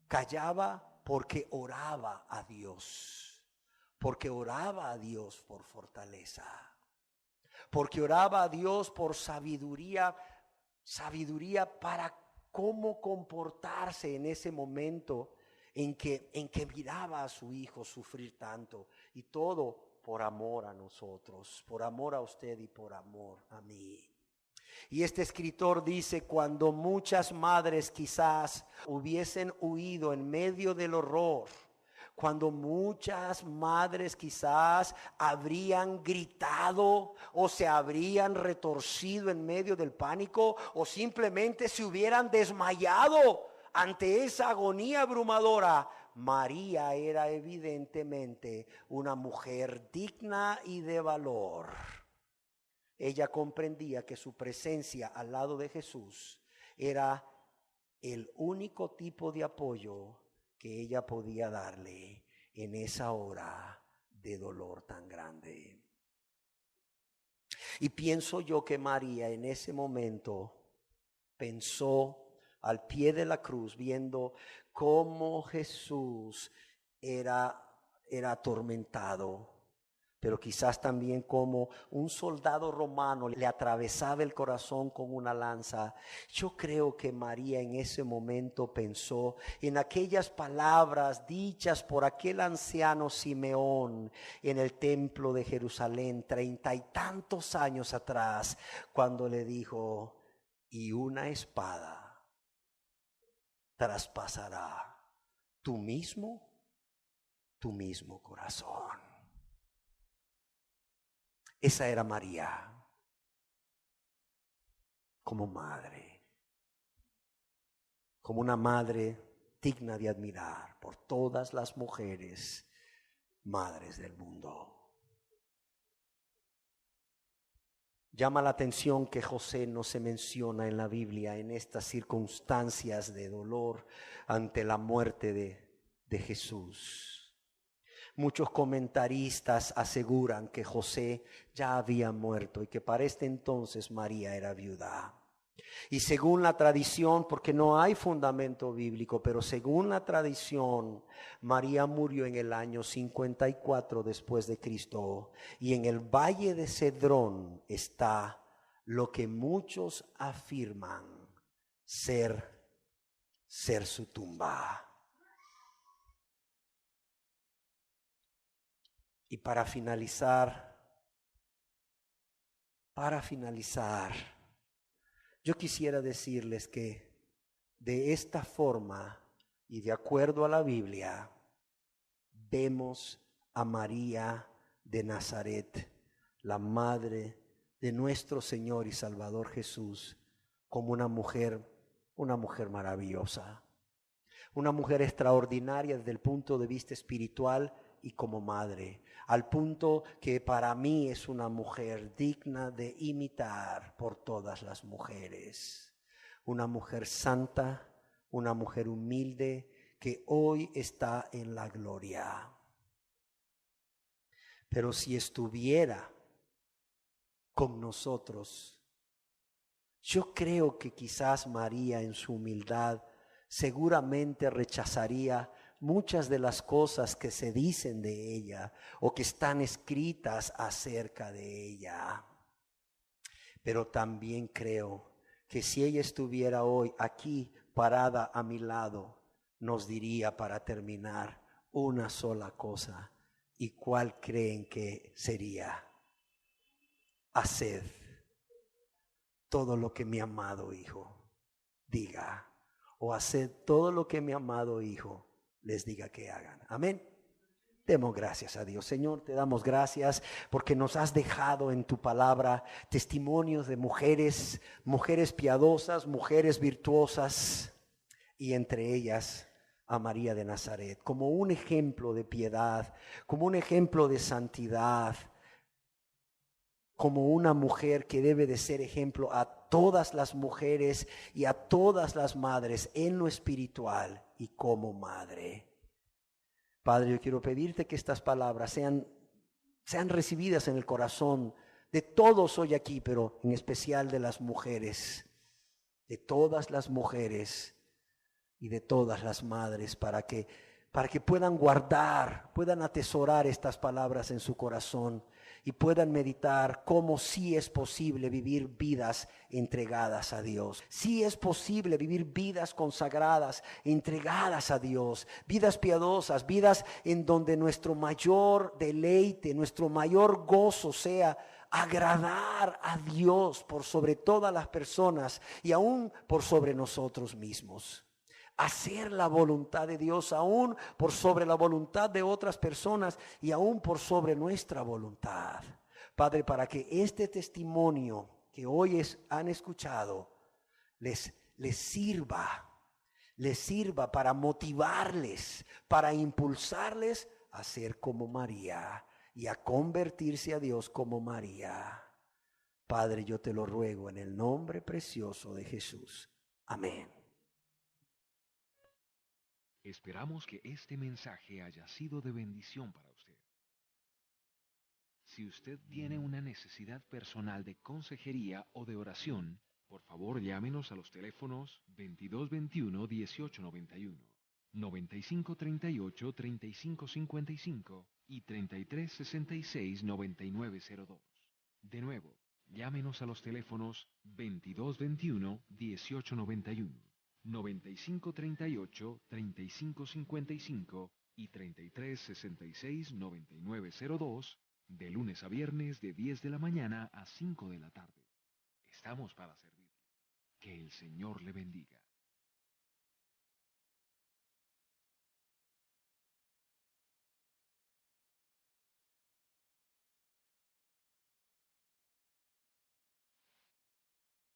callaba porque oraba a Dios. Porque oraba a Dios por fortaleza. Porque oraba a Dios por sabiduría para cómo comportarse en ese momento en que miraba a su hijo sufrir tanto. Y todo por amor a nosotros, por amor a usted y por amor a mí. Y este escritor dice, cuando muchas madres quizás hubiesen huido en medio del horror, cuando muchas madres quizás habrían gritado o se habrían retorcido en medio del pánico o simplemente se hubieran desmayado ante esa agonía abrumadora, María era evidentemente una mujer digna y de valor. Ella comprendía que su presencia al lado de Jesús era el único tipo de apoyo que ella podía darle en esa hora de dolor tan grande. Y pienso yo que María en ese momento pensó al pie de la cruz, viendo cómo Jesús era atormentado, pero quizás también como un soldado romano le atravesaba el corazón con una lanza. Yo creo que María en ese momento pensó en aquellas palabras dichas por aquel anciano Simeón en el templo de Jerusalén 30 y tantos años atrás, cuando le dijo: y una espada traspasará tu mismo corazón. Esa era María como madre, como una madre digna de admirar por todas las mujeres madres del mundo. Llama la atención que José no se menciona en la Biblia en estas circunstancias de dolor ante la muerte de Jesús. Muchos comentaristas aseguran que José ya había muerto y que para este entonces María era viuda. Y según la tradición, porque no hay fundamento bíblico, pero según la tradición, María murió en el año 54 después de Cristo. Y en el valle de Cedrón está lo que muchos afirman ser su tumba. Y para finalizar, yo quisiera decirles que de esta forma y de acuerdo a la Biblia, vemos a María de Nazaret, la madre de nuestro Señor y Salvador Jesús, como una mujer maravillosa, una mujer extraordinaria desde el punto de vista espiritual y como madre, al punto que para mí es una mujer digna de imitar por todas las mujeres. Una mujer santa, una mujer humilde que hoy está en la gloria. Pero si estuviera con nosotros, yo creo que quizás María en su humildad seguramente rechazaría muchas de las cosas que se dicen de ella o que están escritas acerca de ella. Pero también creo que si ella estuviera hoy aquí parada a mi lado, nos diría para terminar una sola cosa. ¿Y cuál creen que sería? Haced todo lo que mi amado Hijo diga, o haced todo lo que mi amado Hijo les diga que hagan. Amén. Demos gracias a Dios. Señor, te damos gracias porque nos has dejado en tu palabra testimonios de mujeres piadosas, mujeres virtuosas, y entre ellas a María de Nazaret, como un ejemplo de piedad, como un ejemplo de santidad, como una mujer que debe de ser ejemplo a todas las mujeres y a todas las madres en lo espiritual y como madre. Padre, yo quiero pedirte que estas palabras sean recibidas en el corazón de todos hoy aquí, pero en especial de las mujeres, de todas las mujeres y de todas las madres, para que puedan guardar, puedan atesorar estas palabras en su corazón y puedan meditar cómo sí es posible vivir vidas entregadas a Dios. Sí es posible vivir vidas consagradas, entregadas a Dios, vidas piadosas, vidas en donde nuestro mayor deleite, nuestro mayor gozo sea agradar a Dios por sobre todas las personas y aún por sobre nosotros mismos. Hacer la voluntad de Dios aún por sobre la voluntad de otras personas y aún por sobre nuestra voluntad. Padre, para que este testimonio que hoy han escuchado les sirva para motivarles, para impulsarles a ser como María y a convertirse a Dios como María. Padre, yo te lo ruego en el nombre precioso de Jesús. Amén. Esperamos que este mensaje haya sido de bendición para usted. Si usted tiene una necesidad personal de consejería o de oración, por favor llámenos a los teléfonos 2221-1891, 9538-3555 y 3366-9902. De nuevo, llámenos a los teléfonos 2221-1891, 9538-3555 y 3366-9902, de lunes a viernes de 10 de la mañana a 5 de la tarde. Estamos para servirle. Que el Señor le bendiga.